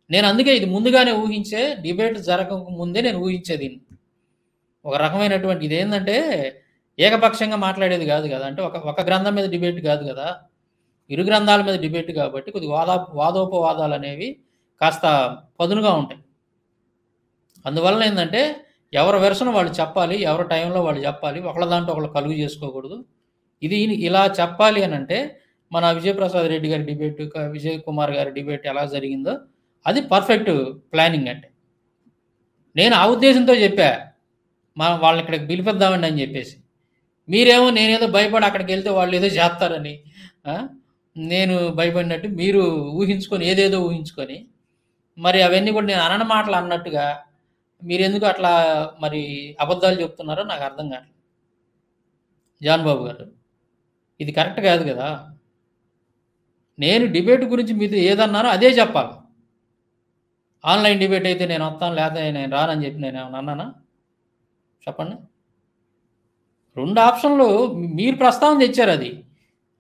నేను అందుకే ఇది ముందుగానే ఊహించే, డిబేట్ జరగక ముందే నేను ఊహించేది. ఒక రకమైనటువంటి ఇది ఏంటంటే ఏకపక్షంగా మాట్లాడేది కాదు కదా, అంటే ఒక గ్రంథం మీద డిబేట్ కాదు కదా, ఇరు గ్రంథాల మీద డిబేట్ కాబట్టి కొద్దిగా వాదోపవాదాలు అనేవి కాస్త పదునుగా ఉంటాయి. అందువల్ల ఏంటంటే ఎవరి వెర్షన్ వాళ్ళు చెప్పాలి, ఎవరి టైంలో వాళ్ళు చెప్పాలి, ఒకళ్ళ దాంట్లో ఒకళ్ళు కలుగు చేసుకోకూడదు. ఇది ఇలా చెప్పాలి అని అంటే మన విజయప్రసాద్ రెడ్డి గారి డిబేట్, విజయ్ కుమార్ గారి డిబేట్ ఎలా జరిగిందో అది పర్ఫెక్ట్ ప్లానింగ్ అంటే. నేను ఆ ఉద్దేశంతో చెప్పా, వాళ్ళని ఇక్కడికి పిలిపిద్దామండి అని చెప్పేసి. మీరేమో నేనేదో భయపడి అక్కడికి వెళ్తే వాళ్ళు ఏదో చేస్తారని, నేను భయపడినట్టు మీరు ఊహించుకొని ఏదేదో ఊహించుకొని, మరి అవన్నీ కూడా నేను అనని మాటలు అన్నట్టుగా మీరు ఎందుకు అట్లా మరి అబద్ధాలు చెప్తున్నారో నాకు అర్థం కాదు జాన్ బాబు గారు. ఇది కరెక్ట్ కాదు కదా. నేను డిబేట్ గురించి మీతో ఏదన్నానో అదే చెప్పాలి. ఆన్లైన్ డిబేట్ అయితే నేను వస్తాను, లేకపోతే నేను రానని చెప్పి నేను ఏమన్నా అన్నానా? చెప్పండి. 2 ఆప్షన్లు మీరు ప్రస్తావన తెచ్చారు. అది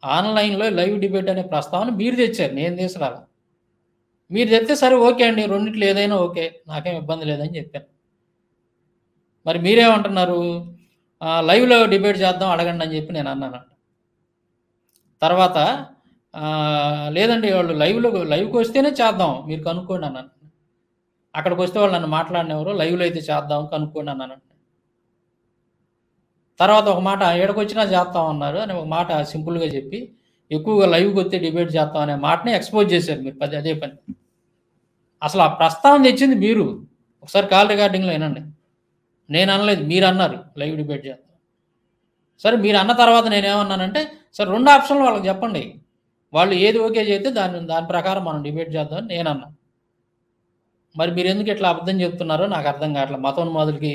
ఆన్లైన్లో లైవ్ డిబేట్ అనే ప్రస్తావన మీరు తెచ్చారు, నేను తీసుకురాలా. మీరు చెప్తే సరే ఓకే అండి, రెండిట్లో ఏదైనా ఓకే, నాకేం ఇబ్బంది లేదని చెప్పాను. మరి మీరేమంటున్నారు? లైవ్లో డిబేట్ చేద్దాం అడగండి అని చెప్పి నేను అన్నాను. తర్వాత లేదండి వాళ్ళు లైవ్కి వస్తేనే చేద్దాం, మీరు కనుక్కోండి అన్నాను. అక్కడికి వస్తే వాళ్ళు నన్ను మాట్లాడినెవరు, లైవ్లో అయితే చేద్దాం కనుక్కోండి అన్నాను. తర్వాత ఒక మాట ఏడకొచ్చినా చేస్తాం అన్నారు అని ఒక మాట సింపుల్గా చెప్పి ఎక్కువగా లైవ్కి వస్తే డిబేట్ చేస్తాం అనే మాటని ఎక్స్పోజ్ చేశారు మీరు అదే పని. అసలు ఆ ప్రస్తావన తెచ్చింది మీరు. ఒకసారి కాల్ రికార్డింగ్లో వినండి. నేను అనలేదు, మీరు అన్నారు లైవ్ డిబేట్ చేద్దాం. సరే మీరు అన్న తర్వాత నేనేమన్నానంటే సరే 2 ఆప్షన్లు వాళ్ళకి చెప్పండి, వాళ్ళు ఏది ఓకే చేస్తే దాని ప్రకారం మనం డిబేట్ చేద్దామని నేను అన్నా. మరి మీరు ఎందుకు ఇట్లా అబద్ధం చెప్తున్నారో నాకు అర్థం కావట్లేదు. మతోన్మాదులకి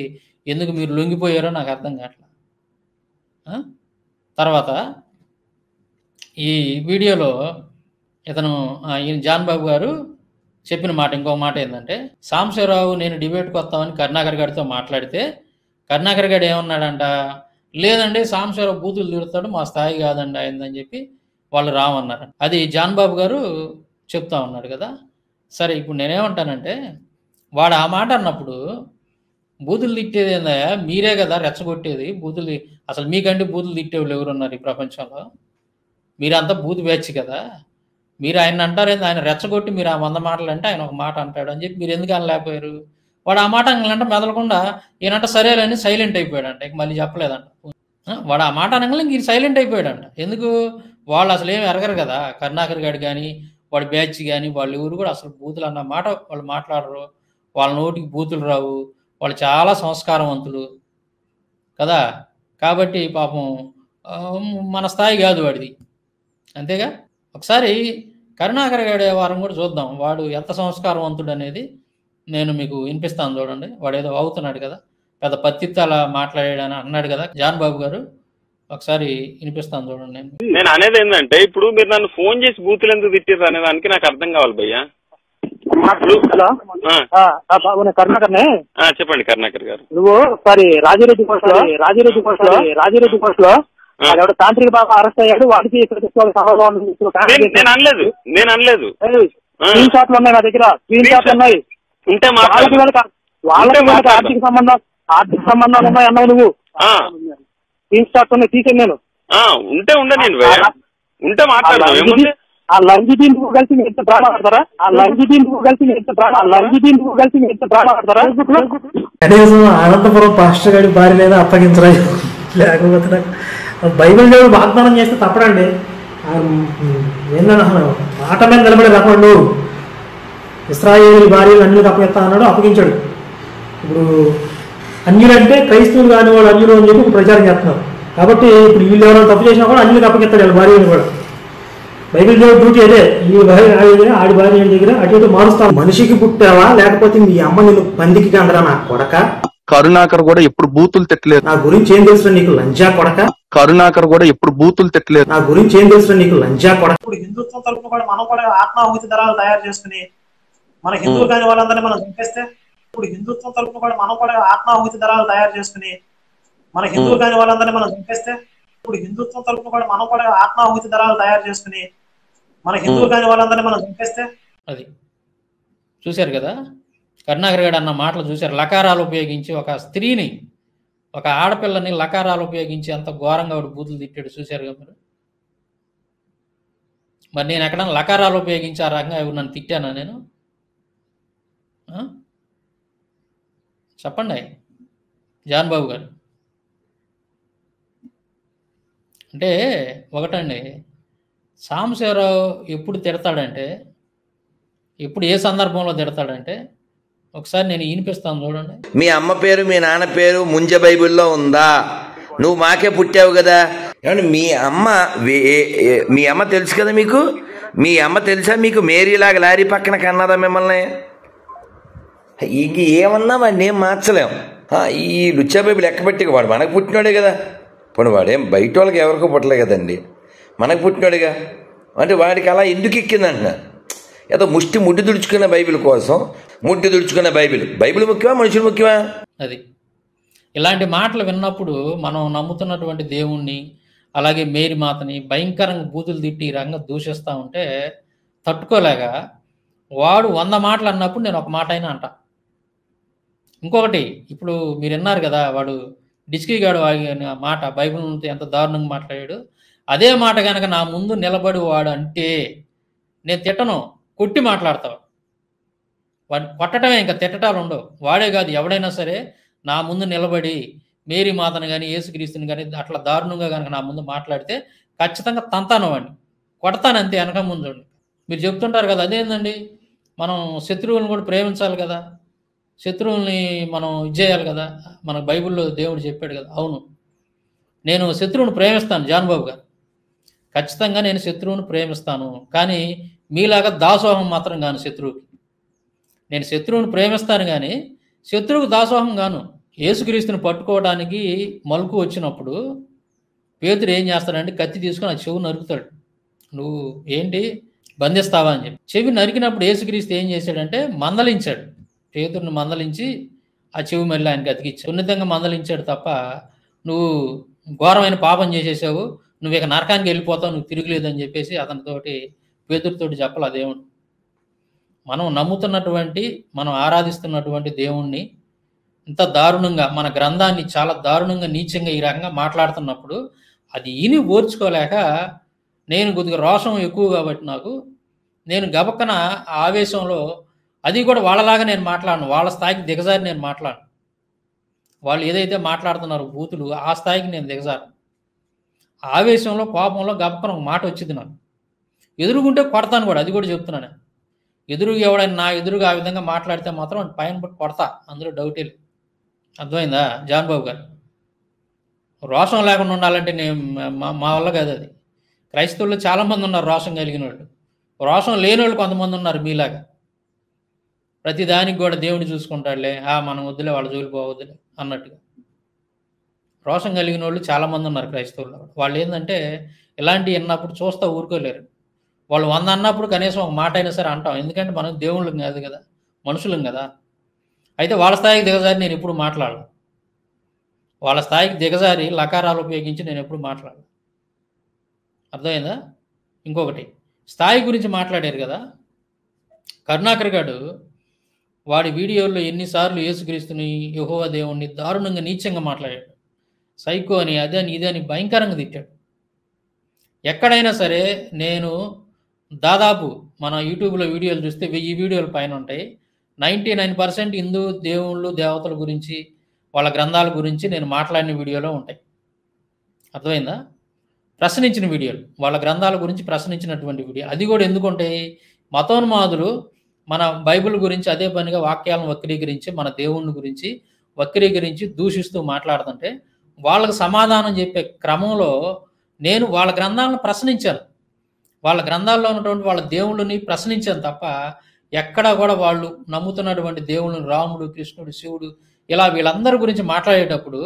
ఎందుకు మీరు లొంగిపోయారో నాకు అర్థం కావట్లేదు. తర్వాత ఈ వీడియోలో ఇతను ఈయన జాన్ బాబు గారు చెప్పిన మాట, ఇంకో మాట ఏంటంటే, సాంబశివరావు నేను డిబేట్కి వస్తామని కరుణాకర్ గారితో మాట్లాడితే కరుణాకర్ గారు ఏమన్నాడంట, లేదండి సాంబశివరావు బూతులు తిడతాడు, మా స్థాయి కాదండి అయిందని చెప్పి వాళ్ళు రామన్నారు. అది జాన్ బాబు గారు చెప్తా ఉన్నాడు కదా. సరే ఇప్పుడు నేనేమంటానంటే, వాడు ఆ మాట అన్నప్పుడు బూతులు తిట్టేది ఏందయ్యా, మీరే కదా రెచ్చగొట్టేది. బూతులు అసలు మీకంటే బూతులు తిట్టేవాళ్ళు ఎవరున్నారు ఈ ప్రపంచంలో? మీరంతా బూతు బ్యాచ్ కదా. మీరు ఆయన అంటారేంది, ఆయన రెచ్చగొట్టి మీరు ఆ 100 మాటలు అంటే ఆయన ఒక మాట అంటాడు అని చెప్పి మీరు ఎందుకు అనలేకపోయారు? వాడు ఆ మాట అనగాలంటే మెదలకుండా ఈయనంట సరేలేని సైలెంట్ అయిపోయాడంట, ఇక మళ్ళీ చెప్పలేదంట. వాడు ఆ మాట అనగానే ఇంక సైలెంట్ అయిపోయాడంట. ఎందుకు? వాళ్ళు అసలు ఏమి ఎరగరు కదా, కరుణాకర్ గారు కానీ వాడి బ్యాచ్ కానీ వాళ్ళు ఎవరు కూడా అసలు బూతులు అన్న మాట వాళ్ళు మాట్లాడరు, వాళ్ళ నోటికి బూతులు రావు, వాళ్ళు చాలా సంస్కారవంతులు కదా. కాబట్టి పాపం మన స్థాయి కాదు వాడిది, అంతేగా. ఒకసారి కరుణాకర్ గారి వారం కూడా చూద్దాం, వాడు ఎంత సంస్కారవంతుడు అనేది నేను మీకు వినిపిస్తాను చూడండి. వాడు ఏదో అవుతున్నాడు కదా, పెద్ద పత్తిత్తాల మాట్లాడాడని అన్నాడు కదా జాన్ బాబు గారు, ఒకసారి వినిపిస్తాను చూడండి. నేను అనేది ఏంటంటే, ఇప్పుడు మీరు నన్ను ఫోన్ చేసి బూతులు ఎందుకు తిట్టారు అనే దానికి నాకు అర్థం కావాలి భయ్యా. చెప్పండి కరుణాకర్ గారు. నువ్వు సారీ రాజిరెడ్డి పోస్ట్ లో తాంత్రిక బాబా అరెస్ట్ అయ్యాడు, వాడికి నేను అనలేదు. స్క్రీన్ షాట్లు ఉన్నాయి నా దగ్గర, స్క్రీన్ షాట్లు ఉన్నాయి. ఉంటే వాళ్ళకి ఆర్థిక సంబంధాలు ఉన్నాయి అన్నావు నువ్వు. స్క్రీన్ షాట్లు ఉన్నాయి, తీసాను నేను. ఉంటే మాట్లాడదాం. ఆ లంగి దీనికి కలిసి మీరు ఎంత డ్రామా ఆడతారా? కనీసం అనంతపురం పాస్టర్ గారి భార్య లేదా అప్పగించరా? లేకపోతే నాకు బైబిల్ దేవుడు వాగ్దానం చేస్తే తప్పడండి. ఏంటన్నా మాట మీద నిలబడే తప్పండు. ఇశ్రాయేలు భార్యలు అన్యులకు అప్పగిస్తా అన్నాడు, అప్పగించాడు. ఇప్పుడు అన్యులంటే క్రైస్తవులు కాని వాడు అన్యులు అని చెప్పి ప్రచారం చేస్తున్నారు. కాబట్టి ఇప్పుడు వీళ్ళు ఎవరైనా తప్పు చేసినా కూడా అన్యులకు అప్పగిస్తాడు వాళ్ళ భార్యను కూడా. బైబిల్ దేవుడు డ్యూటీ అదే, ఈ భార్య ఆడి భార్య దగ్గర అటు ఇటు మారుస్తాను. మనిషికి పుట్టావా లేకపోతే మీ అమ్మ నిన్ను పందికి అందరా నా కొడక? కరుణాకర్ కూడా ఎప్పుడు బూతులు తిట్టలేదు. నా గురించి ఏం తెలుసు నీకు లంజా కొడక? కరుణాకర్ కూడా ఎప్పుడు బూతులు తిట్టలేదు. నా గురించి ఏం తెలుసు నీకు లంజా కొడక? ఇప్పుడు హిందుత్వం తరపున కూడా మనం కూడా ఆత్మాహుతి దళాలు తయారు చేసుకుని మన హిందువులు కాని వాళ్ళందరినీ మనం చంపేస్తే, అది చూశారు కదా కరుణాకర్ గారు అన్న మాటలు చూశారు. లకారాలు ఉపయోగించి ఒక స్త్రీని, ఒక ఆడపిల్లని లకారాలు ఉపయోగించి అంత ఘోరంగా వాడు బూతులు తిట్టాడు. చూశారు కదా మీరు. మరి నేను ఎక్కడన్నా లకారాలు ఉపయోగించి ఆ రకంగా నన్ను తిట్టానా నేను? చెప్పండి జాన్ బాబు గారు. అంటే ఒకటండి, సాంబశివరావు ఎప్పుడు తిడతాడంటే, ఎప్పుడు ఏ సందర్భంలో తిడతాడంటే, ఒకసారి నేను వినిపిస్తాను చూడండి. మీ అమ్మ పేరు మీ నాన్న పేరు ముంజ బైబిల్లో ఉందా? నువ్వు మాకే పుట్టావు కదా. ఏమంటే మీ అమ్మ తెలుసు కదా మీకు? మీ అమ్మ తెలుసా మీకు? మేరీలాగా లారీ పక్కన కన్నదా మిమ్మల్ని? ఇంక ఏమన్నా వాడిని ఏం మార్చలేం. ఈ లుచ్చా బైబిల్ ఎక్కబెట్టి వాడు మనకు పుట్టినాడే కదా. పోనీ వాడేం బయట వాళ్ళకి ఎవరికో పుట్టలే కదండి, మనకు పుట్టినాడుగా. అంటే వాడికి అలా ఎందుకు ఎక్కిందంటున్నా? ఏదో ముడ్డు తుడుచుకున్న బైబిల్ కోసం ముడ్డు తుడుచుకున్న బైబిల్ ముఖ్యమా, మనుషులు ముఖ్యమా? అది ఇలాంటి మాటలు విన్నప్పుడు మనం నమ్ముతున్నటువంటి దేవుణ్ణి, అలాగే మేరీ మాతని భయంకరంగా బూతులు తిట్టి ఈ రంగం దూషిస్తూ ఉంటే తట్టుకోలేక వాడు 100 మాటలు అన్నప్పుడు నేను ఒక మాట అయినా అంట. ఇంకొకటి, ఇప్పుడు మీరు విన్నారు కదా, వాడు డిస్కీగాడు వాడిన మాట బైబిల్ నుంచి ఎంత దారుణంగా మాట్లాడాడు. అదే మాట కనుక నా ముందు నిలబడి వాడు అంటే నేను తిట్టను, కొట్టి మాట్లాడతావు. వాడు కొట్టడమే, ఇంకా తిట్టటాలు ఉండవు. వాడే కాదు, ఎవడైనా సరే నా ముందు నిలబడి మేరీ మాతను కానీ యేసుక్రీస్తుని కానీ అట్లా దారుణంగా కనుక నా ముందు మాట్లాడితే ఖచ్చితంగా తంతాను వాడిని, కొడతాను అంతే, వెనక ముందు. మీరు చెప్తుంటారు కదా, అదేందండి మనం శత్రువులను కూడా ప్రేమించాలి కదా, శత్రువుల్ని మనం ఇచ్చేయాలి కదా, మన బైబిల్లో దేవుడు చెప్పాడు కదా. అవును, నేను శత్రువుని ప్రేమిస్తాను జాన్బాబు గారు, ఖచ్చితంగా నేను శత్రువుని ప్రేమిస్తాను. కానీ మీలాగా దాసోహం మాత్రం కాను శత్రువుకి. నేను శత్రువుని ప్రేమిస్తాను కానీ శత్రువుకు దాసోహం గాను. యేసుక్రీస్తుని పట్టుకోవడానికి మలుకు వచ్చినప్పుడు పేతురు ఏం చేస్తాడంటే కత్తి తీసుకొని ఆ చెవు నరుకుతాడు. నువ్వు ఏంటి బంధిస్తావా అని చెప్పి చెవి నరికినప్పుడు యేసుక్రీస్తు ఏం చేశాడంటే మందలించాడు, పేతురుని మందలించి ఆ చెవి మళ్ళీ ఆయనకి అతికిచ్చాడు. సున్నితంగా మందలించాడు తప్ప నువ్వు ఘోరమైన పాపం చేసేసావు, నువ్వు ఇక నరకానికి వెళ్ళిపోతావు, నువ్వు తిరగలేదని చెప్పేసి అతనితోటి పేతురుతోటి చెప్పాలి. ఆ దేవుడు మనం నమ్ముతున్నటువంటి, మనం ఆరాధిస్తున్నటువంటి దేవుణ్ణి ఇంత దారుణంగా, మన గ్రంథాన్ని చాలా దారుణంగా నీచంగా ఈ రకంగా మాట్లాడుతున్నప్పుడు అది ఈని ఓర్చుకోలేక, నేను కొద్దిగా రోషం ఎక్కువ కాబట్టి నేను గబక్కన ఆవేశంలో, అది కూడా వాళ్ళలాగా నేను మాట్లాడను, వాళ్ళ స్థాయికి దిగజారి నేను మాట్లాడను. వాళ్ళు ఏదైతే మాట్లాడుతున్నారో బూతులు, ఆ స్థాయికి నేను దిగజారు. ఆవేశంలో కోపంలో గబక్కన ఒక మాట వచ్చింది నాకు. ఎదురుగుంటే కొడతాను కూడా, అది కూడా చెప్తున్నాను. ఎదురుగా ఎవడైనా నా ఎదురుగా ఆ విధంగా మాట్లాడితే మాత్రం పైన పట్టి కొడతా, అందులో డౌటే లేదు. అర్థమైందా జాన్బాబు గారు? రోషం లేకుండా ఉండాలంటే నేను మా వల్ల కాదు అది. క్రైస్తవుల్లో చాలామంది ఉన్నారు రోషం కలిగిన వాళ్ళు, రోషం లేని వాళ్ళు కొంతమంది ఉన్నారు మీలాగా. ప్రతిదానికి కూడా దేవుని చూసుకుంటాడులే, మనం వద్దులే, వాళ్ళ జోలికి పోవద్దులే అన్నట్టుగా. రోషం కలిగిన వాళ్ళు చాలామంది ఉన్నారు క్రైస్తవుల్లో. వాళ్ళు ఏంటంటే ఇలాంటివి విన్నప్పుడు చూస్తూ ఊరుకోలేరు. వాళ్ళు 100 అన్నప్పుడు కనీసం ఒక మాట అయినా సరే అంటాం, ఎందుకంటే మనం దేవుళ్ళం కాదు కదా, మనుషులం కదా. అయితే వాళ్ళ స్థాయికి దిగజారి నేను ఎప్పుడు మాట్లాడను, వాళ్ళ స్థాయికి దిగజారి లకారాలు ఉపయోగించి నేను ఎప్పుడు మాట్లాడను. అర్థమైందా? ఇంకొకటి, స్థాయి గురించి మాట్లాడారు కదా, కరుణాకర్ గారు వాడి వీడియోల్లో ఎన్నిసార్లు యేసుక్రీస్తుని, యెహోవా దేవుణ్ణి దారుణంగా నీచంగా మాట్లాడాడు. సైకో అని, అదని ఇదని భయంకరంగా తిట్టాడు. ఎక్కడైనా సరే నేను దాదాపు మన యూట్యూబ్లో వీడియోలు చూస్తే 1000 వీడియోల పైన ఉంటాయి. 99% హిందూ దేవుళ్ళు దేవతల గురించి, వాళ్ళ గ్రంథాల గురించి నేను మాట్లాడిన వీడియోలో ఉంటాయి. అర్థమైందా? ప్రశ్నించిన వీడియోలు, వాళ్ళ గ్రంథాల గురించి ప్రశ్నించినటువంటి వీడియో. అది కూడా ఎందుకుంటాయి, మతోన్మాదులు మన బైబిల్ గురించి అదే పనిగా వాక్యాలను వక్రీకరించి, మన దేవుణ్ణి గురించి వక్రీకరించి దూషిస్తూ మాట్లాడుతుంటే వాళ్ళకు సమాధానం చెప్పే క్రమంలో నేను వాళ్ళ గ్రంథాలను ప్రశ్నించాను, వాళ్ళ గ్రంథాల్లో ఉన్నటువంటి వాళ్ళ దేవుళ్ళని ప్రశ్నించాను తప్ప ఎక్కడా కూడా వాళ్ళు నమ్ముతున్నటువంటి దేవుళ్ళని, రాముడు, కృష్ణుడు, శివుడు, ఇలా వీళ్ళందరి గురించి మాట్లాడేటప్పుడు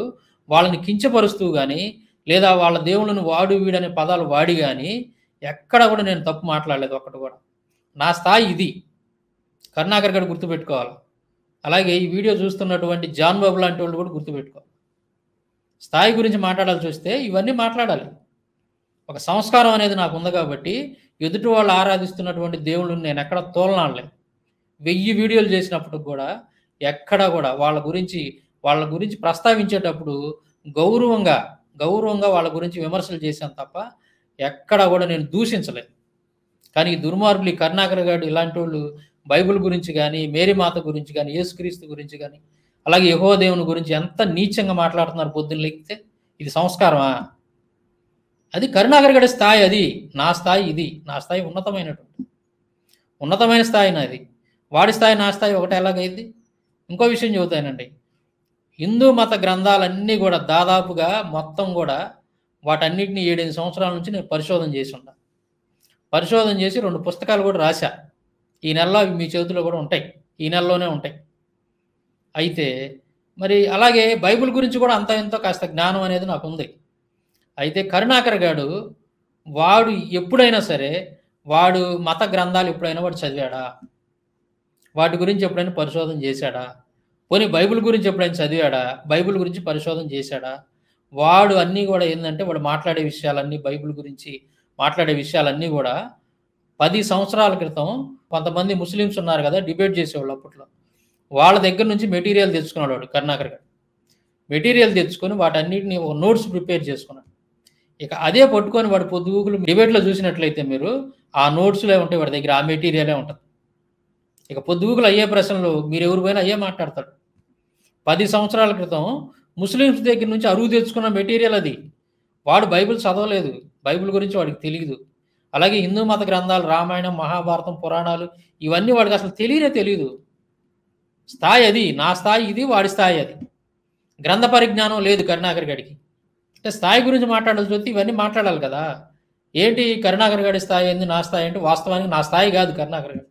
వాళ్ళని కించపరుస్తూ కానీ, లేదా వాళ్ళ దేవుళ్ళని వాడు వీడనే పదాలు వాడి కానీ ఎక్కడ కూడా నేను తప్పు మాట్లాడలేదు ఒక్కటి కూడా. నా స్థాయి ఇది, కరుణాకర్ గారు గుర్తుపెట్టుకోవాలి. అలాగే ఈ వీడియో చూస్తున్నటువంటి జాన్ బాబు లాంటి వాళ్ళు కూడా గుర్తుపెట్టుకోవాలి. స్థాయి గురించి మాట్లాడాల్సి వస్తే ఇవన్నీ మాట్లాడాలి. ఒక సంస్కారం అనేది నాకు ఉంది కాబట్టి ఎదుటి వాళ్ళు ఆరాధిస్తున్నటువంటి దేవుళ్ళని నేను ఎక్కడ తోలనాడలేదు. 1000 వీడియోలు చేసినప్పుడు కూడా ఎక్కడా కూడా వాళ్ళ గురించి ప్రస్తావించేటప్పుడు గౌరవంగా వాళ్ళ గురించి విమర్శలు చేశాను తప్ప ఎక్కడా కూడా నేను దూషించలేదు. కానీ ఈ దుర్మార్గులు, ఈ కరుణాకర్ గారు ఇలాంటి వాళ్ళు బైబిల్ గురించి కానీ, మేరీ మాత గురించి కానీ, యేసుక్రీస్తు గురించి కానీ, అలాగే యెహోవా దేవుని గురించి ఎంత నీచంగా మాట్లాడుతున్నారు పొద్దున్న లెక్కితే. ఇది సంస్కారమా? అది కరుణాకర్ గారి స్థాయి, అది నా స్థాయి, ఇది నా స్థాయి ఉన్నతమైన స్థాయి నాది. వాడి స్థాయి నా స్థాయి ఒకటి ఎలాగైంది? ఇంకో విషయం చెబుతానండి. హిందూ మత గ్రంథాలన్నీ కూడా దాదాపుగా మొత్తం కూడా వాటన్నిటిని 7-8 సంవత్సరాల నుంచి నేను పరిశోధన చేసి 2 పుస్తకాలు కూడా రాశా. ఈ నెలలో అవి మీ చేతిలో కూడా ఉంటాయి, ఈ నెలలోనే ఉంటాయి. అయితే మరి అలాగే బైబిల్ గురించి కూడా అంత ఎంతో కాస్త జ్ఞానం అనేది నాకు ఉంది. అయితే కరుణాకర్ గారు వాడు ఎప్పుడైనా సరే వాడు మత గ్రంథాలు ఎప్పుడైనా వాడు చదివాడా? వాటి గురించి ఎప్పుడైనా పరిశోధన చేశాడా? పోనీ బైబిల్ గురించి ఎప్పుడైనా చదివాడా? బైబిల్ గురించి పరిశోధన చేశాడా? వాడు అన్నీ కూడా ఏంటంటే వాడు మాట్లాడే విషయాలన్నీ, బైబిల్ గురించి మాట్లాడే విషయాలన్నీ కూడా 10 సంవత్సరాల క్రితం కొంతమంది ముస్లిమ్స్ ఉన్నారు కదా, డిబేట్ చేసేవాళ్ళు అప్పట్లో, వాళ్ళ దగ్గర నుంచి మెటీరియల్ తెచ్చుకున్నాడు వాడు కరుణాకర్ గారు. మెటీరియల్ తెచ్చుకొని వాటన్నిటిని ఒక నోట్స్ ప్రిపేర్ చేసుకున్నాడు. ఇక అదే పట్టుకొని వాడు పొద్దుగూకులు డిబేట్లో చూసినట్లయితే మీరు ఆ నోట్స్లే ఉంటాయి వాడి దగ్గర, ఆ మెటీరియలే ఉంటుంది. ఇక పొద్దుగూకులు అయ్యే ప్రశ్నలు మీరు ఎవరు పోయినా అయ్యే మాట్లాడతాడు. 10 సంవత్సరాల క్రితం ముస్లిమ్స్ దగ్గర నుంచి అరువు తెచ్చుకున్న మెటీరియల్ అది. వాడు బైబిల్ చదవలేదు, బైబిల్ గురించి వాడికి తెలియదు. అలాగే హిందూ మత గ్రంథాలు, రామాయణం, మహాభారతం, పురాణాలు ఇవన్నీ వాడికి అసలు తెలియదు. స్థాయి అది, నా స్థాయి ఇది, వాడి స్థాయి అది. గ్రంథ పరిజ్ఞానం లేదు కరుణాకర్ గారికి. అంటే స్థాయి గురించి మాట్లాడాల్సి వస్తే ఇవన్నీ మాట్లాడాలి కదా. ఏంటి కరుణాకర్ గారి స్థాయి ఏంది, నా స్థాయి అంటే వాస్తవానికి నా స్థాయి కాదు కరుణాకర్ గారు.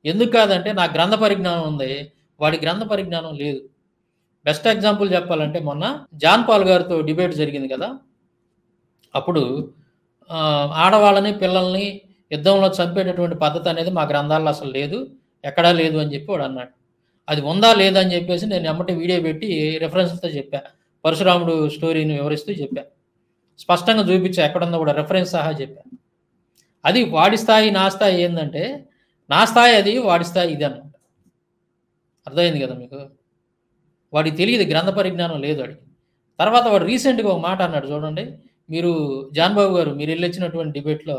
ఎందుకు కాదంటే నా గ్రంథ పరిజ్ఞానం ఉంది, వాడి గ్రంథ పరిజ్ఞానం లేదు. బెస్ట్ ఎగ్జాంపుల్ చెప్పాలంటే మొన్న జాన్ పాల్ గారితో డిబేట్ జరిగింది కదా, అప్పుడు ఆడవాళ్ళని పిల్లల్ని యుద్ధంలో చంపేటటువంటి పద్ధతి అనేది మా గ్రంథాల్లో అసలు లేదు, ఎక్కడా లేదు అని చెప్పి వాడు అన్నాడు. అది ఉందా లేదా అని చెప్పేసి నేను ఎమ్మటి వీడియో పెట్టి రెఫరెన్స్తో చెప్పా, పరశురాముడు స్టోరీని వివరిస్తూ చెప్పా, స్పష్టంగా చూపించా, ఎక్కడుందో కూడా రెఫరెన్స్ సహా చెప్పా. అది వాడి స్థాయి, నా స్థాయి ఏంటంటే నా స్థాయి అది, వాడి స్థాయి ఇది అన్నమాట. అర్థమైంది కదా మీకు? వాడికి తెలియదు, గ్రంథ పరిజ్ఞానం లేదు వాడికి. తర్వాత వాడు రీసెంట్గా ఒక మాట అన్నాడు చూడండి, మీరు జాన్ బాబు గారు మీరు వెళ్ళొచ్చినటువంటి డిబేట్లో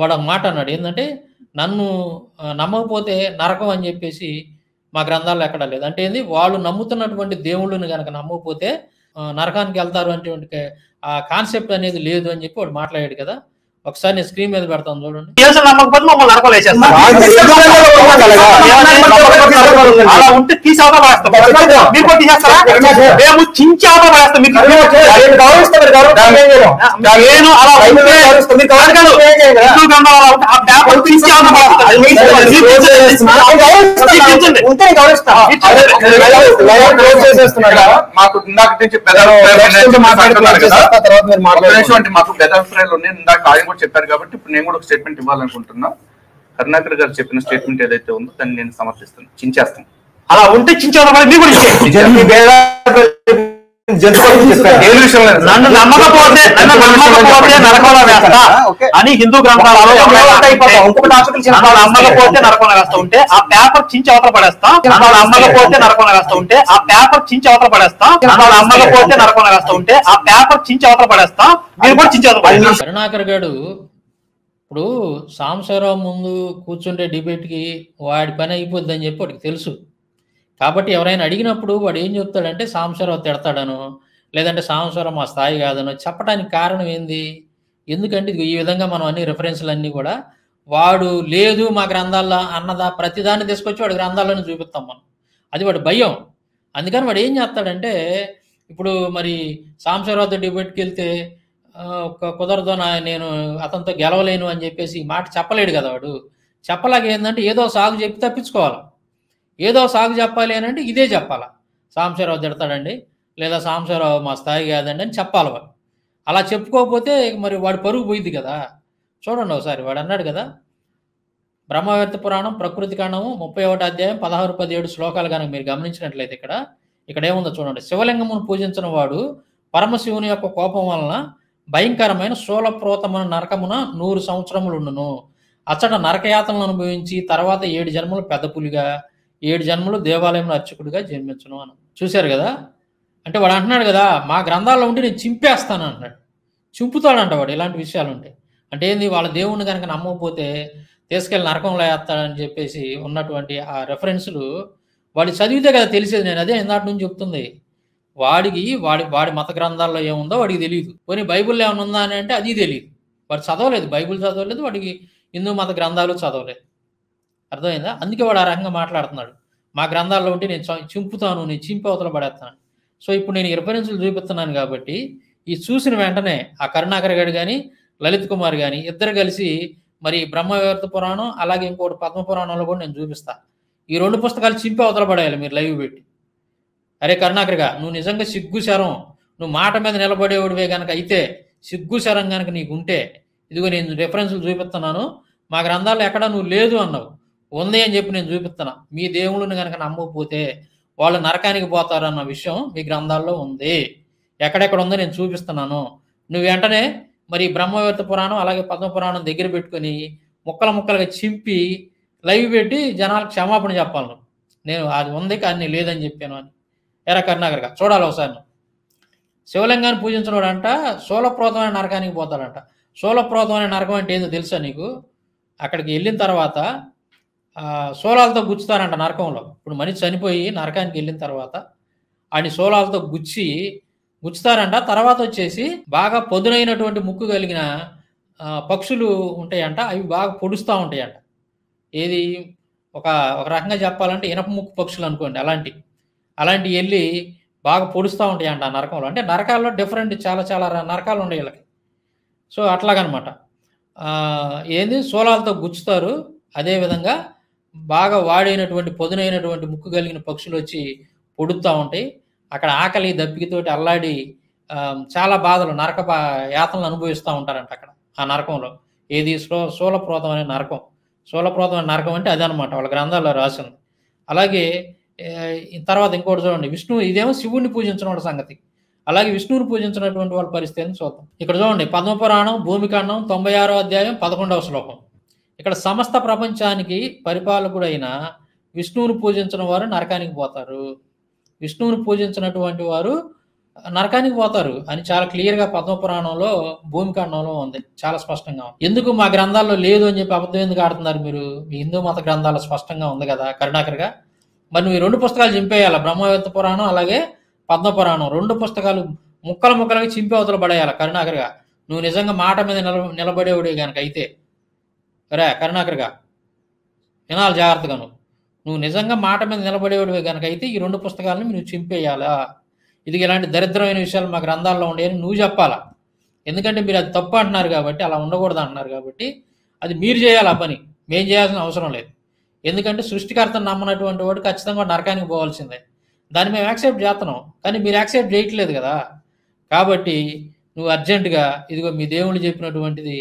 వాడు ఒక మాట అన్నాడు, ఏంటంటే నన్ను నమ్మకపోతే నరకం అని చెప్పేసి మా గ్రంథాల్లో ఎక్కడా లేదు. అంటే ఏంది, వాళ్ళు నమ్ముతున్నటువంటి దేవుళ్ళని కనుక నమ్మకపోతే నరకానికి వెళ్తారు అనేటువంటి ఆ కాన్సెప్ట్ అనేది లేదు అని చెప్పి వాడు మాట్లాడాడు కదా. ఒకసారి నేను స్క్రీన్ మీద పెడతాను చూడండి. నమ్మకపోతే మమ్మల్ని నరకలు వేసేస్తారు. అలా ఉంటే తీసేవతా పడేస్తాం, మీరు కూడా తీసేస్తారా? మేము చించి అవతా పడేస్తాం. నేను అలా ఉంటే హిందూ గ్రంథాలు అలా ఉంటే ఆ పేపర్ తీసి అవతా మాకు ఇందాక నుంచి మాకు పెదాభిప్రాయాలు ఉన్నాయి. ఇందాక ఆయన కూడా చెప్పారు కాబట్టి ఇప్పుడు నేను కూడా ఒక స్టేట్మెంట్ ఇవ్వాలనుకుంటున్నా. కరుణాకర్ గారు చెప్పిన స్టేట్మెంట్ ఏదైతే ఉందో దాన్ని నేను సమర్థిస్తాను, చించేస్తాను. అలా ఉంటే చించేవతా మీరు కూడా నన్ను నమ్మకపోతే నరకంలో వేస్తా అని హిందూ గ్రంథాలలో నమ్మకపోతే నరకంలో వేస్తా ఉంటే ఆ పేపర్ చించి అవతల పడేస్తా. నమ్మకపోతే నరకంలో వేస్తా ఉంటే ఆ పేపర్ చించి అవతల పడేస్తా. నమ్మకపోతే నరకంలో వేస్తా ఉంటే ఆ పేపర్ చించి అవతల పడేస్తా. మీరు కూడా చించి అవతల పడేస్తా. కరుణాకర్ గారు ఇప్పుడు సాంబశివరావు ముందు కూర్చుంటే డిబేట్కి వాడి పని అయిపోద్ది అని చెప్పి వాడికి తెలుసు. కాబట్టి ఎవరైనా అడిగినప్పుడు వాడు ఏం చెప్తాడంటే సాంబశివరావు తిడతాడను, లేదంటే సాంబశివరావు మా స్థాయి కాదనో చెప్పడానికి కారణం ఏంది? ఎందుకంటే ఈ విధంగా మనం అన్ని రిఫరెన్స్లు అన్నీ కూడా వాడు లేదు మా గ్రంథాల్లో అన్నదా ప్రతిదాన్ని తీసుకొచ్చి వాడి గ్రంథాలను చూపిస్తాం మనం. అది వాడి భయం. అందుకని వాడు ఏం చేస్తాడంటే ఇప్పుడు మరి సాంబశివరావుతో డిబేట్కి వెళ్తే కుదరదు, నేను అతనితో గెలవలేను అని చెప్పేసి ఈ మాట చెప్పలేడు కదా వాడు. చెప్పలాగా ఏంటంటే ఏదో సాగు చెప్పి తప్పించుకోవాలి. ఏదో సాగు చెప్పాలి అని అంటే ఇదే చెప్పాలా, సాంబశివరావు తిడతాడండి లేదా సాంబశివరావు మా స్థాయి కాదండి అని చెప్పాలి వాడు. అలా చెప్పుకోకపోతే మరి వాడు పరుగు పోయింది కదా. చూడండి ఒకసారి వాడు అన్నాడు కదా, బ్రహ్మవేత్త పురాణం ప్రకృతి కాండము 31వ అధ్యాయం 16-17 శ్లోకాలు కనుక మీరు గమనించినట్లయితే ఇక్కడ ఏముందో చూడండి. శివలింగమును పూజించిన వాడు పరమశివుని యొక్క కోపం వలన భయంకరమైన శూలప్రోతమైన నరకమున 100 సంవత్సరములు ఉండును. అచ్చట నరకయాతనలు అనుభవించి తర్వాత 7 జన్మలు పెద్ద పులిగా 7 జన్మలు దేవాలయంలో అర్చకుడిగా జన్మించను అని. చూశారు కదా. అంటే వాడు అంటున్నాడు కదా మా గ్రంథాల్లో ఉంటే నేను చింపేస్తాను అంటున్నాడు. చింపుతాడంట వాడు ఇలాంటి విషయాలు ఉంటాయి. అంటే ఏంది, వాళ్ళ దేవుణ్ణి కనుక నమ్మకపోతే తీసుకెళ్ళి నరకంలో వేస్తాడని చెప్పేసి ఉన్నటువంటి ఆ రెఫరెన్స్లు వాడు చదివితే కదా తెలిసేది. నేను అదే ఇందాటి నుంచి చెప్తుంది, వాడి వాడి మత గ్రంథాల్లో ఏముందో వాడికి తెలియదు. పోనీ బైబిల్లో ఏమైనా ఉందా అని అంటే అది తెలియదు. వాడు చదవలేదు, బైబిల్ చదవలేదు, వాడికి హిందూ మత గ్రంథాలు చదవలేదు. అర్థమైందా? అందుకే వాడు ఆ రకంగా మాట్లాడుతున్నాడు. మా గ్రంథాల్లో ఉంటే నేను చింపుతాను, నేను చింపి అవతల పడేస్తాను. సో ఇప్పుడు నేను రిఫరెన్సులు చూపిస్తున్నాను కాబట్టి ఈ చూసిన వెంటనే ఆ కరుణాకర్ గారు కానీ లలిత్ కుమార్ కానీ ఇద్దరు కలిసి మరి బ్రహ్మవేత్త పురాణం అలాగే ఇంకోటి పద్మపురాణంలో కూడా నేను చూపిస్తా. ఈ 2 పుస్తకాలు చింపి అవతల పడేయాలి మీరు లైవ్ పెట్టి. అరే కరుణాకర్గా, నువ్వు నిజంగా సిగ్గు శరం, నువ్వు మాట మీద నిలబడేవాడివే కనుక అయితే, సిగ్గు శరం కనుక నీకు ఉంటే, ఇదిగో నేను రిఫరెన్సులు చూపిస్తున్నాను, మా గ్రంథాల్లో ఎక్కడ నువ్వు లేదు అన్నావు, ఉంది అని చెప్పి నేను చూపిస్తున్నా. మీ దేవుళ్ళని కనుక నమ్మకపోతే వాళ్ళు నరకానికి పోతారన్న విషయం మీ గ్రంథాల్లో ఉంది. ఎక్కడెక్కడ ఉందో నేను చూపిస్తున్నాను. నువ్వు వెంటనే మరి బ్రహ్మవేత్త పురాణం అలాగే పద్మపురాణం దగ్గర పెట్టుకొని ముక్కలుగా చింపి లైవ్ పెట్టి జనాలకు క్షమాపణ చెప్పాలి. నేను అది ఉంది కానీ లేదని చెప్పాను అని. ఎరా కరుణాకర్గా, చూడాలి ఒకసారి. శివలింగాన్ని పూజించినోడంట శూలప్రోతమైన నరకానికి పోతాడంట. శూలప్రోతమైన నరకం అంటే ఏందో తెలుసా నీకు? అక్కడికి వెళ్ళిన తర్వాత శూలాలతో గుచ్చుతారంట నరకంలో. ఇప్పుడు మనిషి చనిపోయి నరకానికి వెళ్ళిన తర్వాత ఆయన శూలాలతో గుచ్చుతారంట. తర్వాత వచ్చేసి బాగా పొదునైనటువంటి ముక్కు కలిగిన పక్షులు ఉంటాయంట, అవి బాగా పొడుస్తూ ఉంటాయంట. ఏది ఒక రకంగా చెప్పాలంటే ఇనప ముక్కు పక్షులు అనుకోండి, అలాంటివి వెళ్ళి బాగా పొడుస్తూ ఉంటాయంట ఆ నరకంలో. అంటే నరకాల్లో డిఫరెంట్ చాలా నరకాలు ఉన్నాయి వీళ్ళకి. సో అట్లాగనమాట. ఏంది శూలాలతో గుచ్చుతారు. అదేవిధంగా బాగా వాడైనటువంటి పొదునైనటువంటి ముక్కు కలిగిన పక్షులు వచ్చి పొడుస్తూ ఉంటాయి. అక్కడ ఆకలి దప్పికతోటి అల్లాడి చాలా బాధలు యాతనలు అనుభవిస్తూ ఉంటారంట అక్కడ ఆ నరకంలో. ఏది శూలప్రోతమైన నరకం. శూలప్రోతమైన నరకం అంటే అదనమాట, వాళ్ళ గ్రంథాల్లో రాసింది. అలాగే తర్వాత ఇంకోటి చూడండి, ఇదేమో శివుణ్ణి పూజించిన వాళ్ళ సంగతి. అలాగే విష్ణువుని పూజించినటువంటి వాళ్ళ పరిస్థితిని చూద్దాం. ఇక్కడ చూడండి, పద్మపురాణం భూమికాండం 96వ అధ్యాయం 11వ శ్లోకం. ఇక్కడ సమస్త ప్రపంచానికి పరిపాలకుడైన విష్ణువుని పూజించిన వారు నరకానికి పోతారు, విష్ణువుని పూజించినటువంటి వారు నరకానికి పోతారు అని చాలా క్లియర్గా పద్మపురాణంలో భూమికాండంలో ఉంది, చాలా స్పష్టంగా ఉంది. ఎందుకు మా గ్రంథాల్లో లేదు అని చెప్పి అబద్ధం ఎందుకు ఆడుతున్నారు మీరు? మీ హిందూ మత గ్రంథాల్లో స్పష్టంగా ఉంది కదా కరుణాకర్గా. మరి నువ్వు 2 పుస్తకాలు చింపేయాలి, బ్రహ్మవేత్త పురాణం అలాగే పద్మపురాణం. 2 పుస్తకాలు ముక్కలుగా చింపి అవతల పడేయాలి కరుణాకర్గా. నువ్వు నిజంగా మాట మీద నిలబడేవాడే కనుక అయితే. రే కరుణాకర్గా, వినాలి జాగ్రత్తగా. నువ్వు నిజంగా మాట మీద నిలబడేవాడివే కనుక అయితే ఈ 2 పుస్తకాలను నువ్వు చింపేయాలా. ఇది ఇలాంటి దరిద్రమైన విషయాలు మా గ్రంథాల్లో ఉండేవని నువ్వు చెప్పాలా. ఎందుకంటే మీరు అది తప్పు అంటున్నారు కాబట్టి, అలా ఉండకూడదు అంటున్నారు కాబట్టి అది మీరు చేయాలి ఆ పని, మేము చేయాల్సిన అవసరం లేదు. ఎందుకంటే సృష్టికర్తను నమ్మనటువంటి వాడు ఖచ్చితంగా నరకానికి పోవాల్సిందే. దాన్ని మేము యాక్సెప్ట్ చేస్తున్నాం, కానీ మీరు యాక్సెప్ట్ చేయట్లేదు కదా. కాబట్టి నువ్వు అర్జెంటుగా ఇదిగో మీ దేవుళ్ళు చెప్పినటువంటిది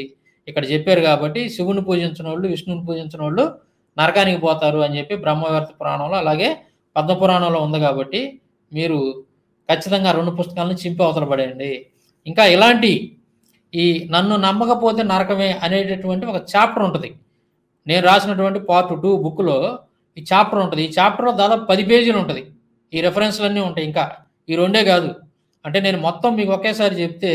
ఇక్కడ చెప్పారు కాబట్టి శివుని పూజించిన వాళ్ళు విష్ణువుని పూజించిన వాళ్ళు నరకానికి పోతారు అని చెప్పి బ్రహ్మవేత్త పురాణంలో అలాగే పద్మపురాణంలో ఉంది. కాబట్టి మీరు ఖచ్చితంగా 2 పుస్తకాలను చింపి అవతల పడేయండి. ఇంకా ఇలాంటి ఈ నన్ను నమ్మకపోతే నరకమే అనేటటువంటి ఒక చాప్టర్ ఉంటుంది, నేను రాసినటువంటి పార్ట్ 2 బుక్లో ఈ చాప్టర్ ఉంటుంది. ఈ చాప్టర్లో దాదాపు 10 పేజీలు ఉంటుంది, ఈ రెఫరెన్స్లన్నీ ఉంటాయి. ఇంకా ఈ 2 కాదు, అంటే నేను మొత్తం మీకు ఒకేసారి చెప్తే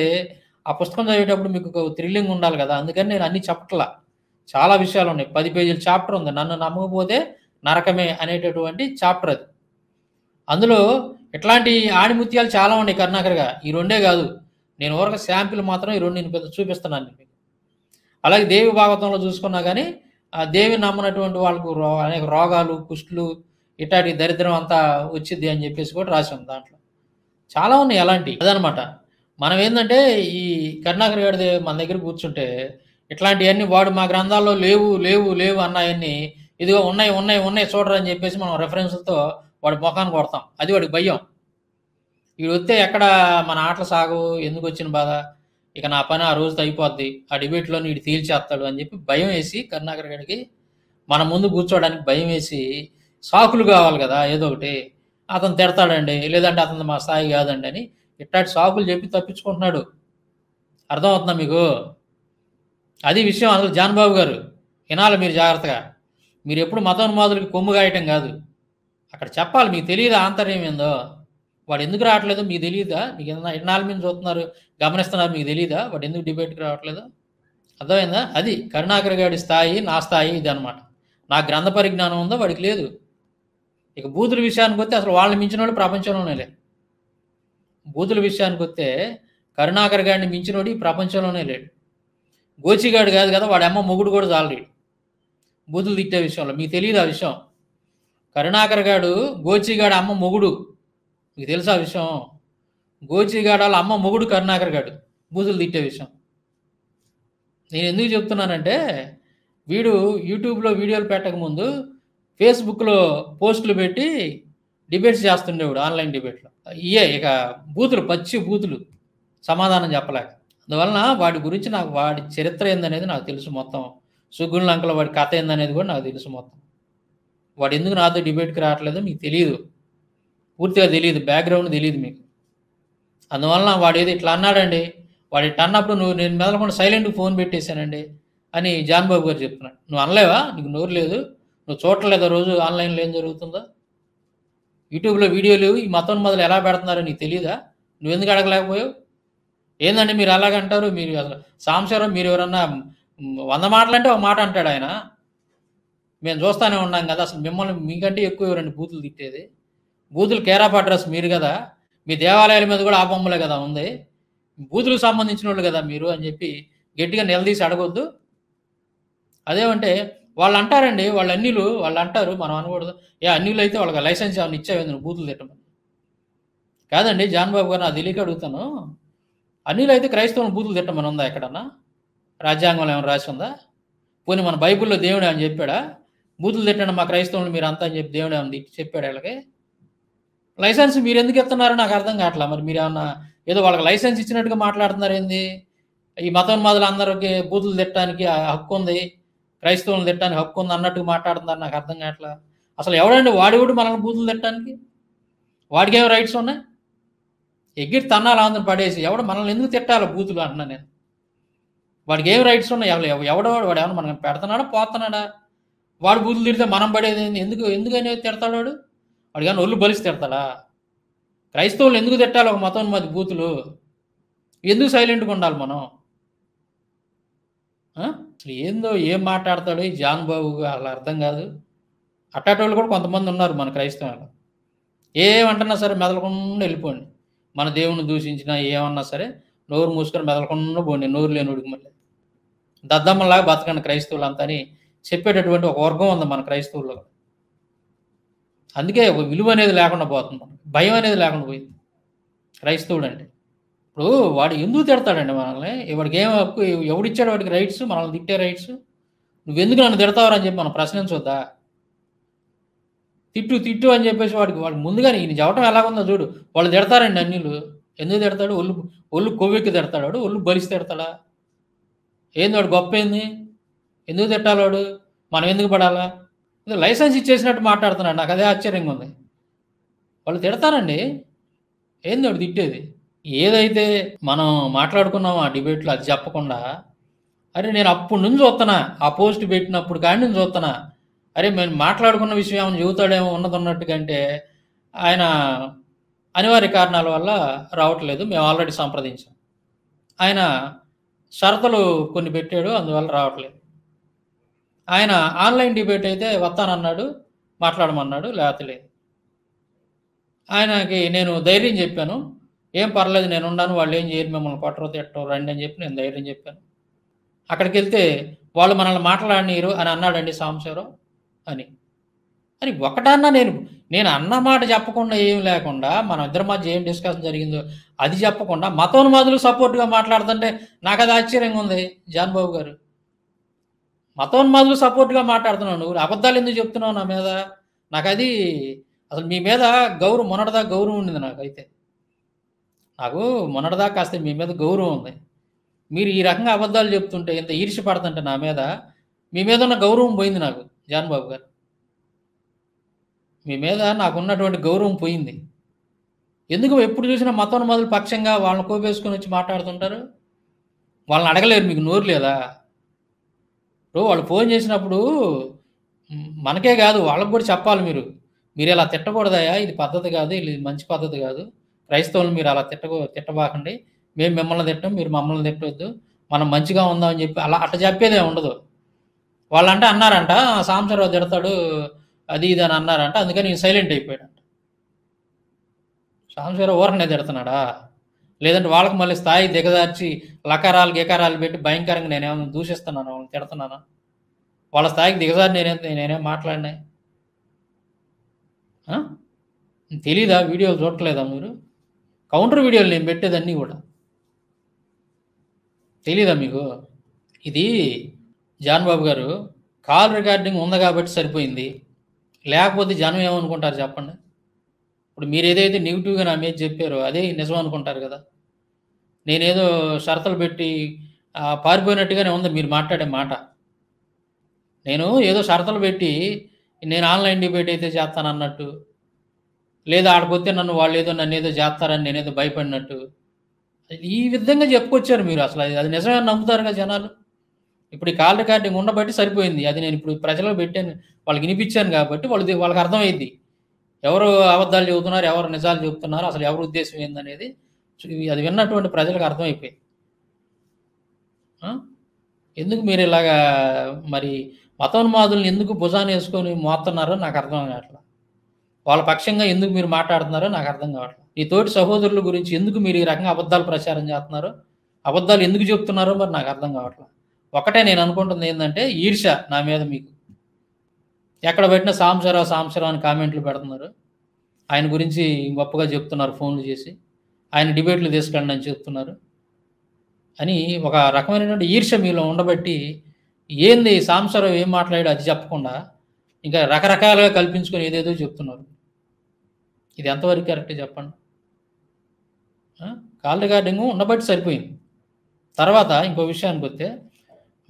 ఆ పుస్తకం చదివేటప్పుడు మీకు థ్రిల్లింగ్ ఉండాలి కదా, అందుకని నేను అన్ని చెప్పట్లా. చాలా విషయాలు ఉన్నాయి, 10 పేజీల చాప్టర్ ఉంది, నన్ను నమ్మకపోతే నరకమే అనేటటువంటి చాప్టర్ అది. అందులో ఇట్లాంటి ఆణిముత్యాలు చాలా ఉన్నాయి కరుణాకర్గా, ఈ 2 కాదు. నేను ఊరక శాంపిల్ మాత్రం ఈ 2 నేను పెద్ద చూపిస్తున్నాను మీకు. అలాగే దేవి భాగవతంలో చూసుకున్నా కానీ ఆ దేవిని నమ్మనటువంటి వాళ్ళకు అనేక రోగాలు కుష్టులు ఇట్లాంటి దరిద్రం అంతా వచ్చింది అని చెప్పేసి కూడా రాసి ఉంది దాంట్లో. చాలా ఉన్నాయి అలాంటి. అదనమాట. మనం ఏంటంటే ఈ కరుణాకర్ గారి మన దగ్గర కూర్చుంటే ఇట్లాంటివన్నీ వాడు మా గ్రంథాల్లో లేవు లేవు లేవు అన్నాయన్నీ ఇదిగో ఉన్నాయి ఉన్నాయి ఉన్నాయి చూడరు అని చెప్పేసి మనం రెఫరెన్స్లతో వాడి ముఖాన్ని కొడతాం. అది వాడికి భయం. వీడు వస్తే ఎక్కడ మన ఆటలు సాగు, ఎందుకు వచ్చిన బాధ, ఇక నా పని ఆ రోజుతో అయిపోద్ది, ఆ డిబేట్లో వీడు తేల్చేస్తాడు అని చెప్పి భయం వేసి కరుణాకర్ గారికి మన ముందు కూర్చోవడానికి భయం వేసి సాకులు కావాలి కదా ఏదో ఒకటి, అతను తిడతాడండి లేదంటే అతను మా స్థాయి కాదండి అని ఇట్లాంటి సాకులు చెప్పి తప్పించుకుంటున్నాడు. అర్థమవుతుందా మీకు? అది విషయం. అసలు జాన్బాబు గారు వినాలి మీరు జాగ్రత్తగా. మీరు ఎప్పుడు మతోన్మాదులకి కొమ్ము గాయటం కాదు, అక్కడ చెప్పాలి. మీకు తెలియదా ఆంతర్యం ఏందో, వాడు ఎందుకు రావట్లేదు మీకు తెలియదా? మీకు ఎన్నాళ్ళ మీద చూస్తున్నారు గమనిస్తున్నారు, మీకు తెలియదా వాడు ఎందుకు డిబేట్కి రావట్లేదు? అర్థమైందా? అది కరుణాకర్ గారి స్థాయి, నా స్థాయి ఇది అనమాట. నా గ్రంథ పరిజ్ఞానం ఉందో వాడికి లేదు. ఇక బూతుల విషయానికి వస్తే అసలు వాళ్ళని మించిన వాళ్ళు ప్రపంచంలోనే లే. బూతుల విషయానికి వస్తే కరుణాకర్ గారిని మించినోడు ఈ ప్రపంచంలోనే లేడు. గోచిగాడు కాదు కదా, వాడి అమ్మ మొగుడు కూడా చాలడు బూతులు తిట్టే విషయంలో. మీకు తెలియదు ఆ విషయం. కరుణాకర్ గాడు గోచిగాడు అమ్మ మొగుడు, మీకు తెలుసా ఆ విషయం? గోచిగాడు వాళ్ళ అమ్మ మొగుడు కరుణాకర్ గాడు బూతులు తిట్టే విషయం. నేను ఎందుకు చెప్తున్నానంటే, వీడు యూట్యూబ్లో వీడియోలు పెట్టకముందు ఫేస్బుక్లో పోస్టులు పెట్టి డిబేట్స్ చేస్తుండేవాడు, ఆన్లైన్ డిబేట్లో. ఇక బూతులు, పచ్చి బూతులు, సమాధానం చెప్పలేక. అందువలన వాడి గురించి నాకు, వాడి చరిత్ర ఏందనేది నాకు తెలుసు మొత్తం. సుగుణ్ లంకలో వాడి కథ ఏందనేది కూడా నాకు తెలుసు మొత్తం. వాడు ఎందుకు నాతో డిబేట్కి రావట్లేదో మీకు తెలియదు, పూర్తిగా తెలియదు, బ్యాక్గ్రౌండ్ తెలియదు మీకు. అందువలన వాడు ఏదో ఇట్లా అన్నాడండి, వాడు ఇట్లా అన్నప్పుడు నేను మెదలకుండా సైలెంట్గా ఫోన్ పెట్టేశానండి అని జాన్ బాబు గారు చెప్తున్నాడు. నువ్వు అనలేవా? నీకు నోరు లేదు? నువ్వు చూడలేదా రోజు ఆన్లైన్లో ఏం జరుగుతుందో? యూట్యూబ్లో వీడియోలు ఈ మతం మొదలు ఎలా పెడుతున్నారో నీకు తెలియదా? నువ్వెందుకు అడగలేకపోయావు? ఏందండి మీరు అలాగంటారు? మీరు అసలు సాంశరం, మీరు ఎవరన్నా 100 మాటలంటే ఒక మాట అంటాడు ఆయన. మేము చూస్తూనే ఉన్నాం కదా, అసలు మిమ్మల్ని మీకంటే ఎక్కువ ఎవరండి బూతులు తిట్టేది? బూతులు కేరాప్ అడ్రస్ మీరు కదా, మీ దేవాలయాల మీద కూడా ఆ బొమ్మలే కదా ఉంది, బూతులకు సంబంధించిన వాళ్ళు కదా మీరు అని చెప్పి గట్టిగా నిలదీసి అడగొద్దు. అదేమంటే వాళ్ళు అంటారండి, వాళ్ళ అన్నిలు వాళ్ళు అంటారు, మనం అనకూడదు. అన్నిలు అయితే వాళ్ళకి లైసెన్స్ ఏమైనా ఇచ్చావేంది నువ్వు బూతులు తిట్టమని? కాదండి జాన్ బాబు గారు, నాకు తెలియక అడుగుతాను. అన్నిలు అయితే క్రైస్తవులను బూతులు తిట్టమని ఉందా ఎక్కడన్నా? రాజ్యాంగంలో ఏమైనా రాసి ఉందా? పోనీ మన బైబిల్లో దేవుడు ఏమని చెప్పాడా? బూతులు తిట్టండి మా క్రైస్తవులు మీరు అంతా అని చెప్పి దేవుడు ఏమని చెప్పాడు వీళ్ళకి? లైసెన్స్ మీరు ఎందుకు ఇస్తున్నారో నాకు అర్థం కావట్లా. మరి మీరు ఏమన్నా ఏదో వాళ్ళకి లైసెన్స్ ఇచ్చినట్టుగా మాట్లాడుతున్నారు ఏంది? ఈ మతోన్మాదులు అందరికి బూతులు తిట్టడానికి హక్కు ఉంది, క్రైస్తవులను తిట్టడానికి హక్కు ఉంది అన్నట్టుగా మాట్లాడుతున్నారు, నాకు అర్థం కావట్లా. అసలు ఎవడండి వాడివుడు మనల్ని బూతులు తిట్టడానికి? వాడికి ఏం రైట్స్ ఉన్నాయి? ఎగిరి తన్నాలు ఆంధ్ర పడేసి ఎవడు మనల్ని ఎందుకు తిట్టాలో బూతులు అంటున్నా నేను. వాడికి ఏం రైట్స్ ఉన్నాయి? ఎవడవాడు? వాడు ఏమన్నా మనం పెడుతున్నాడా పోతున్నాడా? వాడు బూతులు తిడితే మనం పడేది ఎందుకని తిడతాడు వాడు? వాడికి కానీ ఒళ్ళు బలిసి తిడతాడా? క్రైస్తవులు ఎందుకు తిట్టాలి ఒక మతోన్మాది బూతులు? ఎందుకు సైలెంట్గా ఉండాలి మనం? అసలు ఏందో ఏం మాట్లాడతాడు ఈ జాన్ బాబు, అలా అర్థం కాదు. అట్టాటోళ్ళు కూడా కొంతమంది ఉన్నారు మన క్రైస్తవులు. ఏమంటున్నా సరే మెదలకుండా వెళ్ళిపోండి. మన దేవుని దూషించినా ఏమన్నా సరే నోరు మూసుకొని మెదలకుండా పోండి, నోరు లేనుడికి మళ్ళీ దద్దమ్మలాగా బతకండి క్రైస్తవులు అంతా అని చెప్పేటటువంటి ఒక వర్గం ఉంది మన క్రైస్తవుల్లో. అందుకే ఒక విలువ అనేది లేకుండా పోతుంది, భయం అనేది లేకుండా పోయింది క్రైస్తవుడు అంటే. ఇప్పుడు వాడు ఎందుకు తిడతాడండి మనల్ని? వాడికి ఏం హక్కు? ఎవడిచ్చాడు వాడికి రైట్స్, మనల్ని తిట్టే రైట్స్? నువ్వెందుకు నన్ను తిడతావని చెప్పి మనం ప్రశ్నించొద్దా? తిట్టు అని చెప్పేసి వాడికి ముందుగానే ఈయన చెప్పడం ఎలాగుందో చూడు. వాళ్ళు తిడతారండి అన్నిలు. ఎందుకు తిడతాడు? ఒళ్ళు కొవ్వెక్కి తిడతాడు వాడు, ఒళ్ళు బలిసి తిడతాడా? ఏంది వాడు గొప్ప ఏంది? ఎందుకు తిట్టాలి వాడు? మనం ఎందుకు పడాలా? లైసెన్స్ ఇచ్చేసినట్టు మాట్లాడుతున్నాడు, నాకు అదే ఆశ్చర్యంగా ఉంది. వాళ్ళు తిడతారండి, ఏంది వాడు తిట్టేది? ఏదైతే మనం మాట్లాడుకున్నామో ఆ డిబేట్లో అది చెప్పకుండా, అరే నేను అప్పుడు నుంచి చూస్తున్నా, ఆ పోస్ట్ పెట్టినప్పుడు కానీ నేను చూస్తున్నా, అరే మేము మాట్లాడుకున్న విషయం ఏమైనా చెబుతాడేమో ఉన్నట్టుగా. అంటే ఆయన అనివార్య కారణాల వల్ల రావట్లేదు, మేము ఆల్రెడీ సంప్రదించాం. ఆయన షరతులు కొన్ని పెట్టాడు, అందువల్ల రావట్లేదు. ఆయన ఆన్లైన్ డిబేట్ అయితే వస్తానన్నాడు, మాట్లాడమన్నాడు, లేకపోతే లేదు. ఆయనకి నేను ధైర్యం చెప్పాను, ఏం పర్లేదు నేను ఉన్నాను, వాళ్ళు ఏం చేయరు, మిమ్మల్ని కొట్టరు తిట్టరు, రండి అని చెప్పి నేను ధైర్యం చెప్పాను. అక్కడికి వెళ్తే వాళ్ళు మనల్ని మాట్లాడనీరు అని అన్నాడండి సాంబశివరావు అని ఒకటన్నా నేను అన్న మాట చెప్పకుండా ఏం లేకుండా, మన ఇద్దరి మధ్య ఏం డిస్కషన్ జరిగిందో అది చెప్పకుండా మతోన్మాదులు సపోర్ట్గా మాట్లాడుతుంటే నాకు అది ఆశ్చర్యంగా ఉంది. జాన్ బాబు గారు, మతోన్మాదులు సపోర్ట్గా మాట్లాడుతున్నావు, నువ్వు అబద్ధాలు ఎందుకు చెప్తున్నావు నా మీద? నాకు అది అసలు మీ మీద గౌరవం, మొన్నటిదాకా గౌరవం ఉండింది నాకైతే. నాకు మొన్నటిదాకా కాస్త మీ మీద గౌరవం ఉంది. మీరు ఈ రకంగా అబద్ధాలు చెప్తుంటే, ఇంత ఈర్ష్య పడుతుంటే నా మీద, మీ మీద ఉన్న గౌరవం పోయింది నాకు. జాన్ బాబు గారు, మీ మీద నాకున్నటువంటి గౌరవం పోయింది. ఎందుకు ఎప్పుడు చూసినా మతోన్మాదుల పక్షంగా వాళ్ళని కోపేసుకొని వచ్చి మాట్లాడుతుంటారు? వాళ్ళని అడగలేరు, మీకు నోరు లేదా? ఇప్పుడు వాళ్ళు ఫోన్ చేసినప్పుడు మనకే కాదు వాళ్ళకు కూడా చెప్పాలి, మీరు ఇలా తిట్టకూడదయా, ఇది పద్ధతి కాదు, ఇది మంచి పద్ధతి కాదు, క్రైస్తవులు మీరు అలా తిట్టబాకండి, మేము మిమ్మల్ని తిట్టం, మీరు మమ్మల్ని తిట్టవద్దు, మనం మంచిగా ఉందామని చెప్పి అట్లా చెప్పేదే ఉండదు. వాళ్ళంటే అన్నారంట సాంబశివరావు తిడతాడు అది ఇది అని అన్నారంట, అందుకని నేను సైలెంట్ అయిపోయాడంట. సాంబశివరావు ఊరకనే తిడుతున్నాడా? లేదంటే వాళ్ళకి మళ్ళీ స్థాయి దిగజార్చి లకారాలు గికారాలు పెట్టి భయంకరంగా నేనేమో దూషిస్తున్నాను, వాళ్ళని తిడుతున్నాను? వాళ్ళ స్థాయికి దిగజారి నేనేం మాట్లాడినా? తెలీదా? వీడియోలు చూడట్లేదా మీరు? కౌంటర్ వీడియోలు నేను పెట్టేదన్నీ కూడా తెలీదా మీకు? ఇది జాన్ బాబు గారు కాల్ రికార్డింగ్ ఉంది కాబట్టి సరిపోయింది. లేకపోతే జనం ఏమనుకుంటారు చెప్పండి? ఇప్పుడు మీరు ఏదైతే నెగిటివ్గా నా మీద చెప్పారో అదే నిజం అనుకుంటారు కదా. నేనేదో షరతులు పెట్టి పారిపోయినట్టుగానే ఉంది మీరు మాట్లాడే మాట. నేను ఏదో షరతులు పెట్టి నేను ఆన్లైన్ డిబేట్ అయితే చేస్తాను అన్నట్టు, లేదా ఆడపోతే నన్ను ఏదో చేస్తారని నేనేదో భయపడినట్టు ఈ విధంగా చెప్పుకొచ్చారు మీరు. అసలు అది నిజమే నమ్ముతారుగా జనాలు. ఇప్పుడు ఈ కాల్ రికార్డింగ్ ఉండబట్టి సరిపోయింది. అది నేను ఇప్పుడు ప్రజలకు పెట్టాను, వాళ్ళకి వినిపించాను కాబట్టి వాళ్ళకి అర్థమైంది ఎవరు అబద్ధాలు చెబుతున్నారు, ఎవరు నిజాలు చెబుతున్నారు, అసలు ఎవరి ఉద్దేశం ఏందనేది అది విన్నటువంటి ప్రజలకు అర్థమైపోయింది. ఎందుకు మీరు ఇలాగా మరి మతోన్మాదులను ఎందుకు భుజాన్ని వేసుకొని మోస్తున్నారో నాకు అర్థం కావట్లేదు. వాళ్ళ పక్షంగా ఎందుకు మీరు మాట్లాడుతున్నారో నాకు అర్థం కావట్లేదు. ఈ తోటి సహోదరుల గురించి ఎందుకు మీరు ఈ రకంగా అబద్ధాలు ప్రచారం చేస్తున్నారో, అబద్ధాలు ఎందుకు చెప్తున్నారో మరి నాకు అర్థం కావట్లేదు. ఒకటే నేను అనుకుంటుంది ఏంటంటే ఈర్ష్య నా మీద మీకు. ఎక్కడ పెట్టినా సాంబశివరావు అని కామెంట్లు పెడుతున్నారు, ఆయన గురించి గొప్పగా చెప్తున్నారు, ఫోన్లు చేసి ఆయన డిబేట్లు తీసుకెళ్ళండి అని చెప్తున్నారు అని ఒక రకమైనటువంటి ఈర్ష్య మీలో ఉండబట్టి ఏంది సాంబశివరావు ఏం మాట్లాడాడు అది చెప్పకుండా ఇంకా రకరకాలుగా కల్పించుకొని ఏదేదో చెప్తున్నారు. ఇది ఎంతవరకు కరెక్ట్ చెప్పండి? కాల్ రికార్డింగ్ ఉండబట్టి సరిపోయింది. తర్వాత ఇంకో విషయానికి వస్తే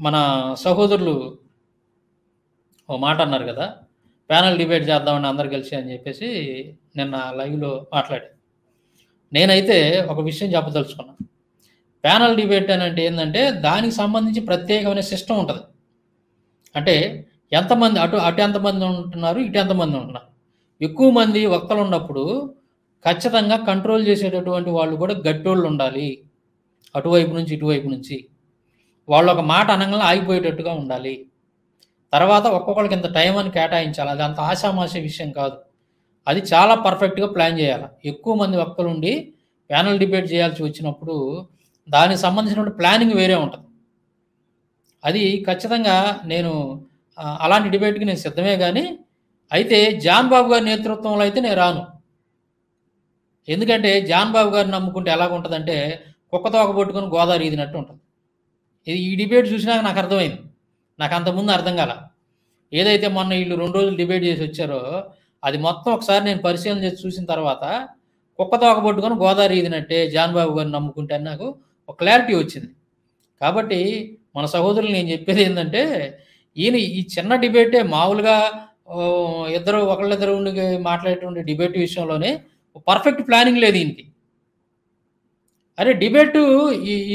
మన సహోదరులు ఓ మాట అన్నారు కదా, ప్యానల్ డిబేట్ చేద్దామని అందరు కలిసి అని చెప్పేసి నిన్న లైవ్లో మాట్లాడారు. నేనైతే ఒక విషయం చెప్పదలుచుకున్నా. ప్యానల్ డిబేట్ అని అంటే ఏంటంటే దానికి సంబంధించి ప్రత్యేకమైన సిస్టమ్ ఉంటుంది. అంటే ఎంతమంది అటు ఎంతమంది ఉంటున్నారు, ఇటు ఎంతమంది ఉంటున్నారు. ఎక్కువ మంది వక్తలు ఉన్నప్పుడు ఖచ్చితంగా కంట్రోల్ చేసేటటువంటి వాళ్ళు కూడా గట్టోళ్ళు ఉండాలి. అటువైపు నుంచి ఇటువైపు నుంచి వాళ్ళు ఒక మాట అనగానే ఆగిపోయేటట్టుగా ఉండాలి. తర్వాత ఒక్కొక్కరికి ఇంత టైం అని కేటాయించాలి. అది అంత ఆషామాషి విషయం కాదు. అది చాలా పర్ఫెక్ట్గా ప్లాన్ చేయాలి. ఎక్కువ మంది వక్తలు ఉండి ప్యానల్ డిబేట్ చేయాల్సి వచ్చినప్పుడు దానికి సంబంధించిన ప్లానింగ్ వేరే ఉంటుంది. అది ఖచ్చితంగా నేను అలాంటి డిబేట్కి నేను సిద్ధమే. కానీ అయితే జాన్ బాబు గారి నేతృత్వంలో అయితే నేను రాను. ఎందుకంటే జాన్ బాబు గారిని నమ్ముకుంటే ఎలాగుంటుందంటే కుక్కతోక పట్టుకొని గోదావరి ఈదినట్టు ఉంటుంది. ఈ డిబేట్ చూసినాక నాకు అర్థమైంది. నాకు అంతకుముందు అర్థం కాల. ఏదైతే మొన్న వీళ్ళు 2 రోజులు డిబేట్ చేసి వచ్చారో అది మొత్తం ఒకసారి నేను పరిశీలన చేసి చూసిన తర్వాత కుక్కతోక పట్టుకొని గోదావరి ఈదినట్టే జాన్ బాబు గారిని నమ్ముకుంటే అని నాకు ఒక క్లారిటీ వచ్చింది. కాబట్టి మన సహోదరులు నేను చెప్పేది ఏంటంటే ఈయన ఈ చిన్న డిబేటే మామూలుగా ఒకళ్ళిద్దరు ఉండి మాట్లాడేటువంటి డిబేట్ విషయంలోనే పర్ఫెక్ట్ ప్లానింగ్ లేదు ఈయనకి. అరే డిబేటు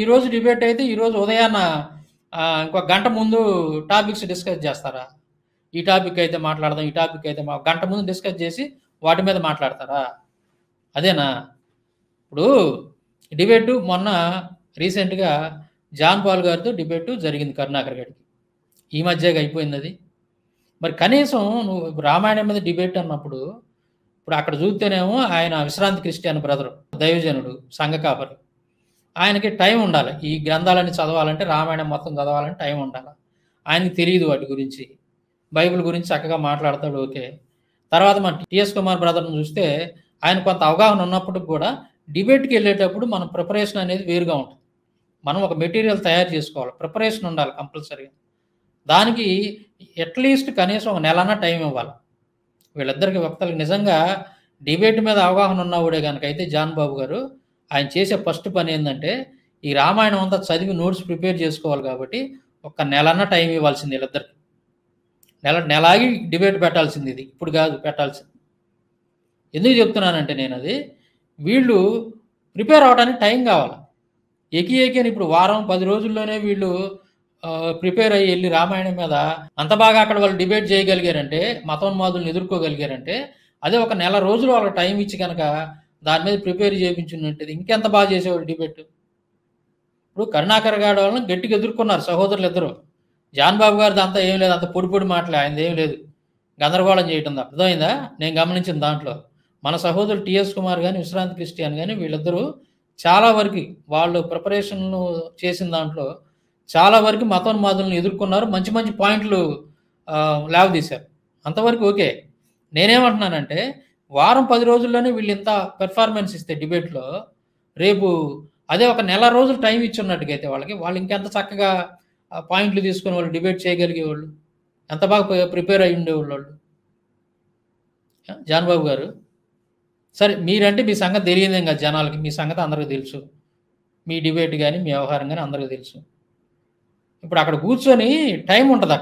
ఈరోజు డిబేట్ అయితే ఈరోజు ఉదయాన్న ఇంకొక గంట ముందు టాపిక్స్ డిస్కస్ చేస్తారా? ఈ టాపిక్ అయితే మాట్లాడదాం, ఈ టాపిక్ అయితే గంట ముందు డిస్కస్ చేసి వాటి మీద మాట్లాడతారా? అదేనా? ఇప్పుడు డిబేటు మొన్న రీసెంట్గా జాన్ పాల్ గారితో డిబేటు జరిగింది కరుణాకర్ గారికి. ఈ మధ్యగా అయిపోయింది అది. మరి కనీసం నువ్వు రామాయణం మీద డిబేట్ అన్నప్పుడు ఇప్పుడు అక్కడ చూస్తేనేమో ఆయన విశ్రాంతి క్రిస్టియన్ బ్రదరు, దైవజనుడు, సంఘ కాపరి, ఆయనకి టైం ఉండాలి. ఈ గ్రంథాలన్నీ చదవాలంటే రామాయణం మొత్తం చదవాలంటే టైం ఉండాలి. ఆయనకి తెలియదు వాటి గురించి. బైబిల్ గురించి చక్కగా మాట్లాడతాడు, ఓకే. తర్వాత మన టిఎస్ కుమార్ బ్రదర్ని చూస్తే ఆయన కొంత అవగాహన ఉన్నప్పటికి కూడా డిబేట్కి వెళ్ళేటప్పుడు మన ప్రిపరేషన్ అనేది వేరుగా ఉంటుంది. మనం ఒక మెటీరియల్ తయారు చేసుకోవాలి, ప్రిపరేషన్ ఉండాలి కంపల్సరీగా. దానికి అట్లీస్ట్ కనీసం ఒక నెలన్నా టైం ఇవ్వాలి. వీళ్ళిద్దరికి వక్తలకు నిజంగా డిబేట్ మీద అవగాహన ఉన్నవాడే కనుక అయితే జాన్ బాబు గారు ఆయన చేసే ఫస్ట్ పని ఏంటంటే ఈ రామాయణం అంతా చదివి నోట్స్ ప్రిపేర్ చేసుకోవాలి. కాబట్టి ఒక నెలన్నా టైం ఇవ్వాల్సింది వీళ్ళిద్దరికి. నెలాగి డిబేట్ పెట్టాల్సింది, ఇది ఇప్పుడు కాదు పెట్టాల్సింది. ఎందుకు చెప్తున్నానంటే నేను అది వీళ్ళు ప్రిపేర్ అవ్వడానికి టైం కావాలి. అని ఇప్పుడు వారం 10 రోజుల్లోనే వీళ్ళు ప్రిపేర్ అయ్యి వెళ్ళి రామాయణం మీద అంత బాగా అక్కడ వాళ్ళు డిబేట్ చేయగలిగారంటే, మతోన్మాదులను ఎదుర్కోగలిగారంటే, అదే ఒక నెల రోజులు వాళ్ళకి టైం ఇచ్చి కనుక దాని మీద ప్రిపేర్ చేయించున్నట్టు ఇంకెంత బాగా చేసేవాళ్ళు డిబేట్. ఇప్పుడు కరుణాకర్ గారి వాళ్ళని గట్టిగా ఎదుర్కొన్నారు సహోదరులు ఇద్దరు. జాన్ బాబు గారిది అంతా ఏం లేదు, అంత పొడి మాటలే, ఆయనది ఏం లేదు, గందరగోళం చేయటం. అర్థమైందా? నేను గమనించిన దాంట్లో మన సహోదరుడు టిఎస్ కుమార్ కానీ విశ్రాంతి క్రిస్టియన్ కానీ వీళ్ళిద్దరూ చాలా వరకు వాళ్ళు ప్రిపరేషన్లు చేసిన దాంట్లో చాలా వరకు మతోన్మాదులను ఎదుర్కొన్నారు, మంచి మంచి పాయింట్లు లేవదీశారు. అంతవరకు ఓకే. నేనేమంటున్నానంటే వారం 10 రోజుల్లోనే వీళ్ళు ఇంత పెర్ఫార్మెన్స్ ఇస్తే డిబేట్లో, రేపు అదే ఒక నెల రోజులు టైం ఇచ్చున్నట్టుగా అయితే వాళ్ళు ఇంకెంత చక్కగా పాయింట్లు తీసుకొని వాళ్ళు డిబేట్ చేయగలిగేవాళ్ళు, ఎంత బాగా ప్రిపేర్ అయ్యి ఉండేవాళ్ళు వాళ్ళు. జాన్ బాబు గారు, సరే మీరంటే మీ సంగతి తెలియదేం కదా జనాలకి, మీ సంగతి అందరికీ తెలుసు, మీ డిబేట్ కానీ మీ వ్యవహారం కానీ అందరికీ తెలుసు. ఇప్పుడు అక్కడ కూర్చొని టైం ఉంటుంది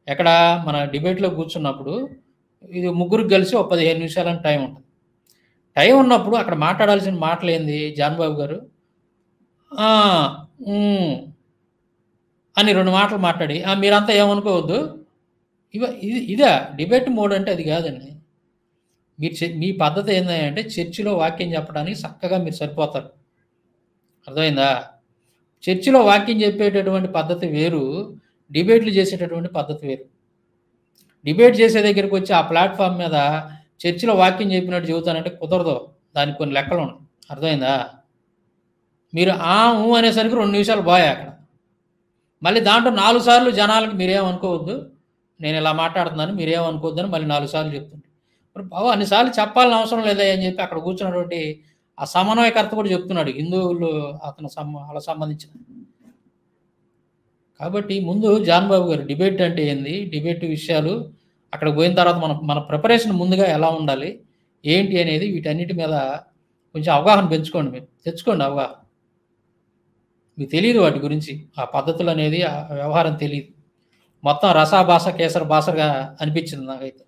ఎక్కడ మన డిబేట్లో కూర్చున్నప్పుడు ఇది ముగ్గురికి కలిసి ఒక 15 నిమిషాలని టైం ఉంటుంది. టైం ఉన్నప్పుడు అక్కడ మాట్లాడాల్సిన మాటలు ఏంది జాన్ బాబు గారు, అని 2 మాటలు మాట్లాడి మీరంతా ఏమనుకోవద్దు, ఇదా డిబేట్ మోడ్ అంటే అది కాదండి. మీ పద్ధతి ఏంటంటే చర్చిలో వాక్యం చెప్పడానికి చక్కగా మీరు సరిపోతారు, అర్థమైందా? చర్చిలో వాక్యం చెప్పేటటువంటి పద్ధతి వేరు, డిబేట్లు చేసేటటువంటి పద్ధతి వేరు. డిబేట్ చేసే దగ్గరికి వచ్చి ఆ ప్లాట్ఫామ్ మీద చర్చిలో వాక్యం చెప్పినట్టు చెబుతానంటే కుదరదు, దానికి కొన్ని లెక్కలు ఉన్నాయి, అర్థమైందా? మీరు అనేసరికి 2 నిమిషాలు బాయ్ అక్కడ, మళ్ళీ దాంట్లో 4 సార్లు జనాలకు మీరేమనుకోవద్దు, నేను ఇలా మాట్లాడుతున్నాను మీరేమనుకోవద్దు అని మళ్ళీ 4 సార్లు చెప్తుంటే, మరి బాబు అన్నిసార్లు చెప్పాలని అవసరం లేదా అని చెప్పి అక్కడ కూర్చున్నటువంటి ఆ సమన్వయకర్త కూడా చెప్తున్నాడు, హిందువులు అతను అలా సంబంధించిన. కాబట్టి ముందు జాన్ బాబు గారు డిబేట్ అంటే ఏంది, డిబేట్ విషయాలు అక్కడ పోయిన తర్వాత మన ప్రిపరేషన్ ముందుగా ఎలా ఉండాలి ఏంటి అనేది వీటన్నిటి మీద కొంచెం అవగాహన పెంచుకోండి, మీరు తెచ్చుకోండి అవగాహన. మీకు తెలియదు వాటి గురించి, ఆ పద్ధతులు అనేది ఆ వ్యవహారం తెలియదు. మొత్తం రసాభాష కేసర భాషగా అనిపించింది నాకైతే.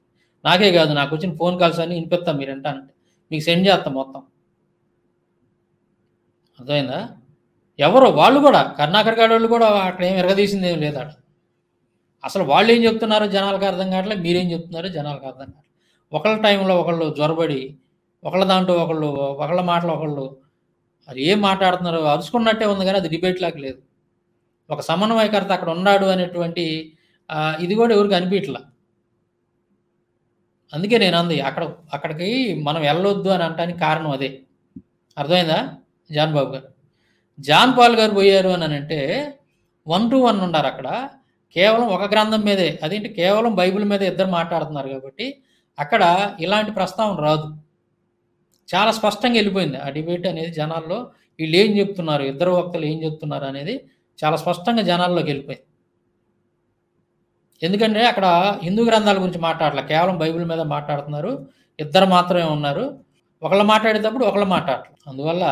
నాకే కాదు, నాకు వచ్చిన ఫోన్ కాల్స్ అన్నీ వినిపిస్తాం, మీరు వింటానంటే మీకు సెండ్ చేస్తాం మొత్తం, అర్థమైందా? ఎవరు వాళ్ళు కూడా కర్ణాకర్ గారి వాళ్ళు కూడా అక్కడ ఏం ఎరగదీసింది ఏం లేదు. అసలు వాళ్ళు ఏం చెప్తున్నారో జనాలకు అర్థం కావట్లేదు, మీరేం చెప్తున్నారో జనాలకు అర్థం కావట్లేదు. ఒకళ్ళ టైంలో ఒకళ్ళు జ్వరబడి, ఒకళ్ళ దాంట్లో ఒకళ్ళ మాటలు ఒకళ్ళు అది ఏం మాట్లాడుతున్నారో అరుచుకున్నట్టే ఉంది, కానీ అది డిబేట్ లాగా లేదు. ఒక సమన్వయకర్త అక్కడ ఉన్నాడు అనేటువంటి ఇది కూడా ఎవరికి అనిపించట్లా. అందుకే నేను అంది అక్కడికి మనం వెళ్ళొద్దు అని అనడానికి కారణం అదే, అర్థమైందా? జాన్ బాబు గారు, జాన్ పాల్ గారు పోయారు అని అంటే 1-to-1 ఉన్నారు అక్కడ, కేవలం ఒక గ్రంథం మీదే, అదేంటి కేవలం బైబిల్ మీద ఇద్దరు మాట్లాడుతున్నారు కాబట్టి అక్కడ ఇలాంటి ప్రస్తావన రాదు. చాలా స్పష్టంగా వెళ్ళిపోయింది ఆ డిబేట్ అనేది జనాల్లో, వీళ్ళు ఏం చెప్తున్నారు, ఇద్దరు వక్తలు ఏం చెప్తున్నారు అనేది చాలా స్పష్టంగా జనాల్లోకి వెళ్ళిపోయింది. ఎందుకంటే అక్కడ హిందూ గ్రంథాల గురించి మాట్లాడలే, కేవలం బైబిల్ మీద మాట్లాడుతున్నారు, ఇద్దరు మాత్రమే ఉన్నారు, ఒకళ్ళు మాట్లాడేటప్పుడు ఒకళ్ళు మాట్లాడలేదు. అందువల్ల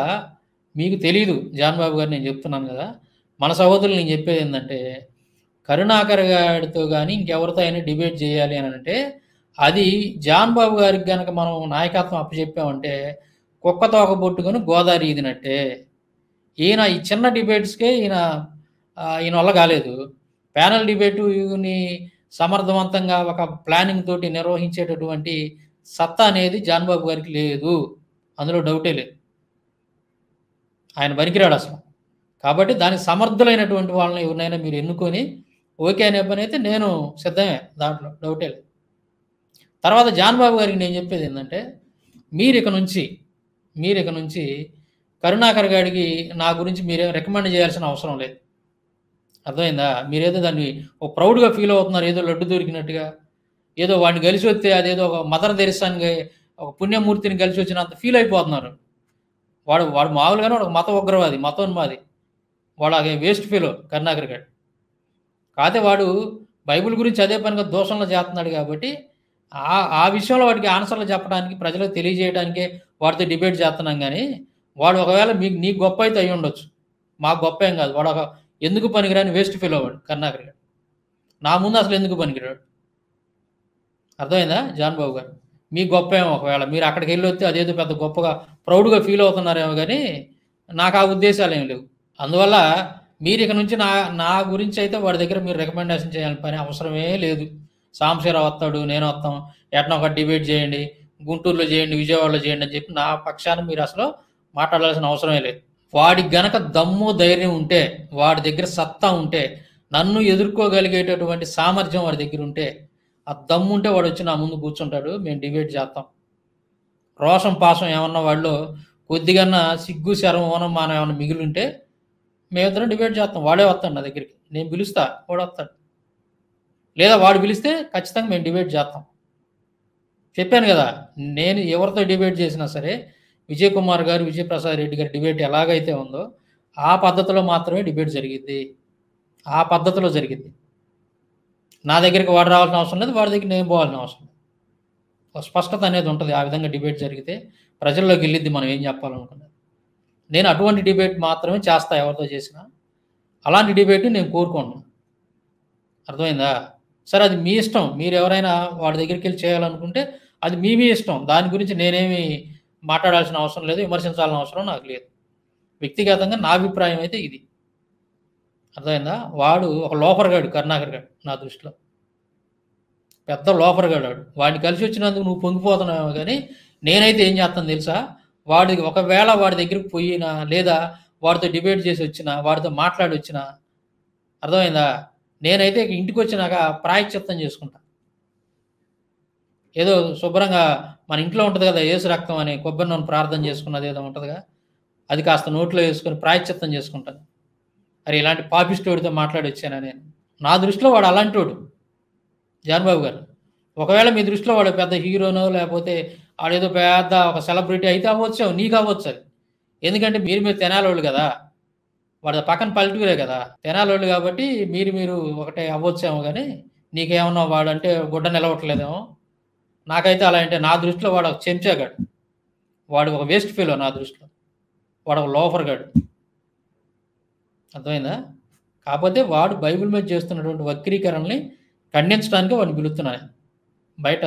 మీకు తెలీదు జాన్ బాబు గారు, నేను చెప్తున్నాను కదా, మన సహోదరులు నేను చెప్పేది ఏంటంటే కరుణాకర్ గారితో కానీ ఇంకెవరితో అయినా డిబేట్ చేయాలి అని అంటే అది జాన్ బాబు గారికి కనుక మనం నాయకత్వం అప్పచెప్పామంటే కుక్క తోక పొట్టుకొని గోదావరి ఈదినట్టే. ఈయన ఈ చిన్న డిబేట్స్కే ఈయన వల్ల కాలేదు. ప్యానల్ డిబేటుని సమర్థవంతంగా ఒక ప్లానింగ్ తోటి నిర్వహించేటటువంటి సత్తా అనేది జాన్ బాబు గారికి లేదు, అందులో డౌటే లేదు. ఆయన పనికిరాడు అసలు. కాబట్టి దానికి సమర్థులైనటువంటి వాళ్ళని ఎవరినైనా మీరు ఎన్నుకొని ఓకే అనే పని అయితే నేను సిద్ధమే, దాంట్లో డౌటే లేదు. తర్వాత జాన్ బాబు గారికి నేను చెప్పేది ఏంటంటే మీరు ఇక నుంచి కరుణాకర్ గారికి నా గురించి మీరే రికమెండ్ చేయాల్సిన అవసరం లేదు, అర్థమైందా? మీరేదో దాన్ని ఒక ప్రౌడ్గా ఫీల్ అవుతున్నారు, ఏదో లడ్డు దొరికినట్టుగా, ఏదో వాడిని కలిసి వస్తే అదేదో ఒక మదర్ తెరిసాని ఒక పుణ్యమూర్తిని కలిసి వచ్చినంత ఫీల్ అయిపోతున్నారు. వాడు మామూలుగానే ఒక మత ఉగ్రవాది, మతోన్మాది, వాడు అదే వేస్ట్ ఫీలో కరుణాకర్ గారు. కాకపోతే వాడు బైబిల్ గురించి అదే పనిగా దోషంలో చేస్తున్నాడు కాబట్టి ఆ విషయంలో వాడికి ఆన్సర్లు చెప్పడానికి, ప్రజలకు తెలియజేయడానికే వాడితో డిబేట్ చేస్తున్నాం. కానీ వాడు ఒకవేళ నీకు గొప్ప అయితే అయి ఉండొచ్చు, మాకు గొప్ప ఏం కాదు. వాడు ఒక ఎందుకు పనికిరాని వేస్ట్ ఫీల్ వాడు కరుణాకర్ గారు. నా ముందు అసలు ఎందుకు పనికిరాడు, అర్థమైందా జాన్ బాబు గారు? మీ గొప్ప ఏమో, ఒకవేళ మీరు అక్కడికి వెళ్ళి వస్తే అదేదో పెద్ద గొప్పగా ప్రౌడ్గా ఫీల్ అవుతున్నారేమో, కానీ నాకు ఆ ఉద్దేశాలు ఏమి లేవు. అందువల్ల మీరు ఇక నుంచి నా గురించి అయితే వాడి దగ్గర మీరు రికమెండేషన్ చేయాలని పని అవసరమే లేదు. సాంబశివరావు వస్తాడు, నేను వస్తాం, ఎట్లా ఒక డిబేట్ చేయండి, గుంటూరులో చేయండి, విజయవాడలో చేయండి అని చెప్పి నా పక్షాన్ని మీరు అసలు మాట్లాడాల్సిన అవసరమే లేదు. వాడికి గనక దమ్ము ధైర్యం ఉంటే, వాడి దగ్గర సత్తా ఉంటే, నన్ను ఎదుర్కోగలిగేటటువంటి సామర్థ్యం వాడి దగ్గర ఉంటే, ఆ దమ్ము ఉంటే వాడు వచ్చి నా ముందు కూర్చుంటాడు, మేము డిబేట్ చేస్తాం. రోషం పాసం ఏమన్నా వాళ్ళు కొద్దిగా సిగ్గు శరం ఓనం మనం ఏమన్నా మిగిలి ఉంటే మేమిద్దరం డిబేట్ చేస్తాం. వాడే వస్తాడు నా దగ్గరికి, నేను పిలుస్తా, వాడు వస్తాడు. లేదా వాడు పిలిస్తే ఖచ్చితంగా మేము డిబేట్ చేస్తాం. చెప్పాను కదా, నేను ఎవరితో డిబేట్ చేసినా సరే విజయ్ కుమార్ గారు, విజయప్రసాద్ రెడ్డి గారి డిబేట్ ఎలాగైతే ఉందో ఆ పద్ధతిలో మాత్రమే డిబేట్ జరిగింది. ఆ పద్ధతిలో జరిగింది. నా దగ్గరికి వాడు రావాల్సిన అవసరం లేదు, వాడి దగ్గర నేను పోవాల్సిన అవసరం లేదు. ఒక స్పష్టత అనేది ఉంటుంది. ఆ విధంగా డిబేట్ జరిగితే ప్రజల్లోకి వెళ్ళిద్ది మనం ఏం చెప్పాలనుకున్నది. నేను అటువంటి డిబేట్ మాత్రమే చేస్తా ఎవరితో చేసినా. అలాంటి డిబేట్ నేను కోరుకోను. అర్థమైందా? సరే, అది మీ ఇష్టం. మీరు ఎవరైనా వాడి దగ్గరికి వెళ్ళి చేయాలనుకుంటే అది మీ ఇష్టం. దాని గురించి నేనేమి మాట్లాడాల్సిన అవసరం లేదు, విమర్శించాల్సిన అవసరం నాకు లేదు. వ్యక్తిగతంగా నా అభిప్రాయం అయితే ఇది. అర్థమైందా? వాడు ఒక లోఫర్గాడు, కరుణాకర్ గాడు నా దృష్టిలో. పెద్ద లోఫర్గాడు వాడు. వాడిని కలిసి వచ్చినందుకు నువ్వు పొంగిపోతున్నావు, కానీ నేనైతే ఏం చేస్తాను తెలుసా? వాడికి ఒకవేళ వాడి దగ్గరికి పోయినా, లేదా వాడితో డిబేట్ చేసి వచ్చినా, వాడితో మాట్లాడి వచ్చినా, అర్థమైందా, నేనైతే ఇంటికి వచ్చినాక ప్రాయశ్చిత్తం చేసుకుంటా. ఏదో శుభ్రంగా మన ఇంట్లో ఉంటుంది కదా, యేసు రక్తం అని కొబ్బరి నూనె ప్రార్థన చేసుకున్నది ఏదో ఉంటుందిగా, అది కాస్త నోట్లో వేసుకొని ప్రాయశ్చిత్తం చేసుకుంటాను. అరే, ఇలాంటి పాపిస్టోడితో మాట్లాడి వచ్చానా నేను? నా దృష్టిలో వాడు అలాంటి వాడు జాన్బాబు గారు. ఒకవేళ మీ దృష్టిలో వాడు పెద్ద హీరోనో లేకపోతే వాడేదో పెద్ద ఒక సెలబ్రిటీ అయితే అవ్వచ్చు, నీకు అవ్వచ్చు అది. ఎందుకంటే మీరు తెనాలోళ్ళు కదా, వాడు పక్కన పల్లెటూరే కదా, తెనాలోళ్ళు కాబట్టి మీరు ఒకటే అవ్వచ్చేమో, కానీ నీకేమన్నా వాడంటే గుడ్డ నిలవట్లేదేమో. నాకైతే అలా అంటే నా దృష్టిలో వాడు ఒక చెంచాగాడు, వాడు ఒక వేస్ట్ ఫీలో నా దృష్టిలో, వాడు ఒక లోఫర్ గాడు. అర్థమైందా? కాకపోతే వాడు బైబిల్ మీద చేస్తున్నటువంటి వక్రీకరణని ఖండించడానికి వాడిని పిలుస్తున్నాను, బయట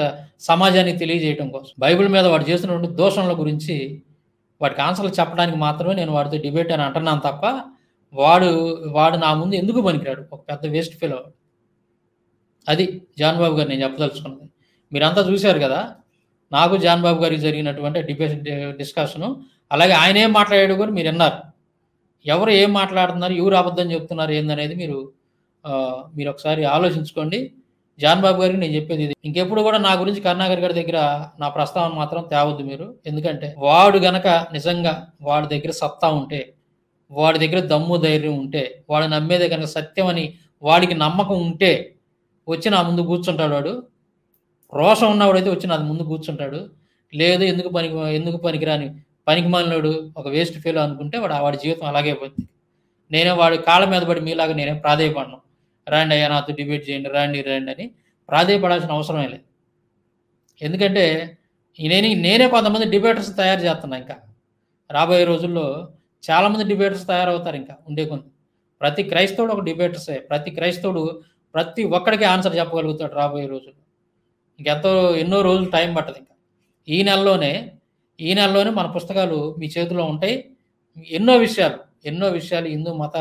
సమాజానికి తెలియజేయడం కోసం. బైబిల్ మీద వాడు చేస్తున్నటువంటి దోషణల గురించి వాడికి ఆన్సర్లు చెప్పడానికి మాత్రమే నేను వాడితో డిబేట్ అని అంటున్నాను తప్ప వాడు నా ముందు ఎందుకు పనికిరాడు, ఒక పెద్ద వేస్ట్ ఫీలో. అది జాన్బాబు గారు నేను చెప్పదలుచుకున్నది. మీరంతా చూశారు కదా, నాకు జాన్బాబు గారికి జరిగినటువంటి డిస్కషను. అలాగే ఆయన ఏం మాట్లాడాడు కూడా మీరు విన్నారు. ఎవరు ఏం మాట్లాడుతున్నారు, ఎవరు అబద్ధం చెప్తున్నారు ఏందనేది మీరు ఒకసారి ఆలోచించుకోండి. జాన్బాబు గారికి నేను చెప్పేది ఇది, ఇంకెప్పుడు కూడా నా గురించి కరుణాకర్ గారి దగ్గర నా ప్రస్తావన మాత్రం తేవద్దు మీరు. ఎందుకంటే వాడు గనక నిజంగా వాడి దగ్గర సత్తా ఉంటే, వాడి దగ్గర దమ్ము ధైర్యం ఉంటే, వాడు నమ్మేదే కనుక సత్యం అని వాడికి నమ్మకం ఉంటే వచ్చి నా ముందు కూర్చుంటాడు. వాడు రోషం ఉన్నవాడైతే వచ్చి నా ముందు కూర్చుంటాడు. లేదు ఎందుకు పనికిరాని పనికి మాలినోడు ఒక వేస్ట్ ఫీల్ అనుకుంటే వాడి జీవితం అలాగే పోతుంది. నేనే వాడి కాళ్ళ మీద పడి మీలాగా నేనేం ప్రాధేయపడను, రండి అయ్యా నాతో డిబేట్ చేయండి, రండి అని ప్రాధేయపడాల్సిన అవసరమే లేదు. ఎందుకంటే నేనే కొంతమంది డిబేటర్స్ తయారు చేస్తున్నా. ఇంకా రాబోయే రోజుల్లో చాలామంది డిబేటర్స్ తయారవుతారు. ఇంకా ఉండే కొంత ప్రతి క్రైస్తవుడు ఒక డిబేటర్సే. ప్రతి క్రైస్తవుడు ప్రతి ఒక్కడికి ఆన్సర్ చెప్పగలుగుతాడు రాబోయే రోజుల్లో. ఎన్నో రోజులు టైం పట్టదు. ఇంకా ఈ నెలలోనే మన పుస్తకాలు మీ చేతిలో ఉంటాయి. ఎన్నో విషయాలు హిందూ మత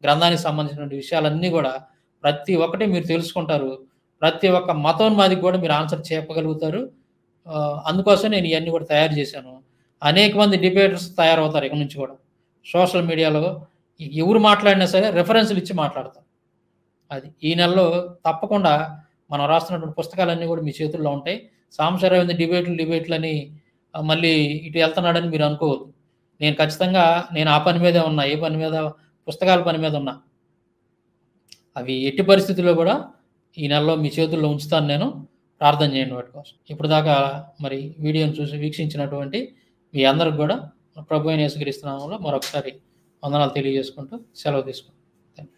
గ్రంథానికి సంబంధించిన విషయాలన్నీ కూడా ప్రతి ఒక్కటి మీరు తెలుసుకుంటారు. ప్రతి ఒక్క మతోన్మాదికి కూడా మీరు ఆన్సర్ చెప్పగలుగుతారు. అందుకోసం నేను ఇవన్నీ కూడా తయారు చేశాను. అనేక మంది డిబేటర్స్ తయారవుతారు ఇక నుంచి కూడా. సోషల్ మీడియాలో ఎవరు మాట్లాడినా సరే రెఫరెన్స్లు ఇచ్చి మాట్లాడతారు. అది ఈ నెలలో తప్పకుండా మనం రాస్తున్నటువంటి పుస్తకాలన్నీ కూడా మీ చేతుల్లో ఉంటాయి. సాంశరవింద డిబేట్లు అని మళ్ళీ ఇటు వెళ్తున్నాడని మీరు అనుకోవద్దు. నేను ఖచ్చితంగా ఆ పని మీదే ఉన్నా. ఏ పని మీద? పుస్తకాల పని మీద ఉన్నా. అవి ఎట్టి పరిస్థితుల్లో కూడా ఈ నెలలో మీ చేతుల్లో ఉంచుతాను నేను. ప్రార్థన చేయండి వాటి కోసం. ఇప్పుడు దాకా మరి వీడియోని చూసి వీక్షించినటువంటి మీ అందరికి కూడా ప్రభు అయిన యేసుక్రీస్తు నామములో మరొకసారి వందనాలు తెలియజేసుకుంటూ సెలవు తీసుకుంటాను.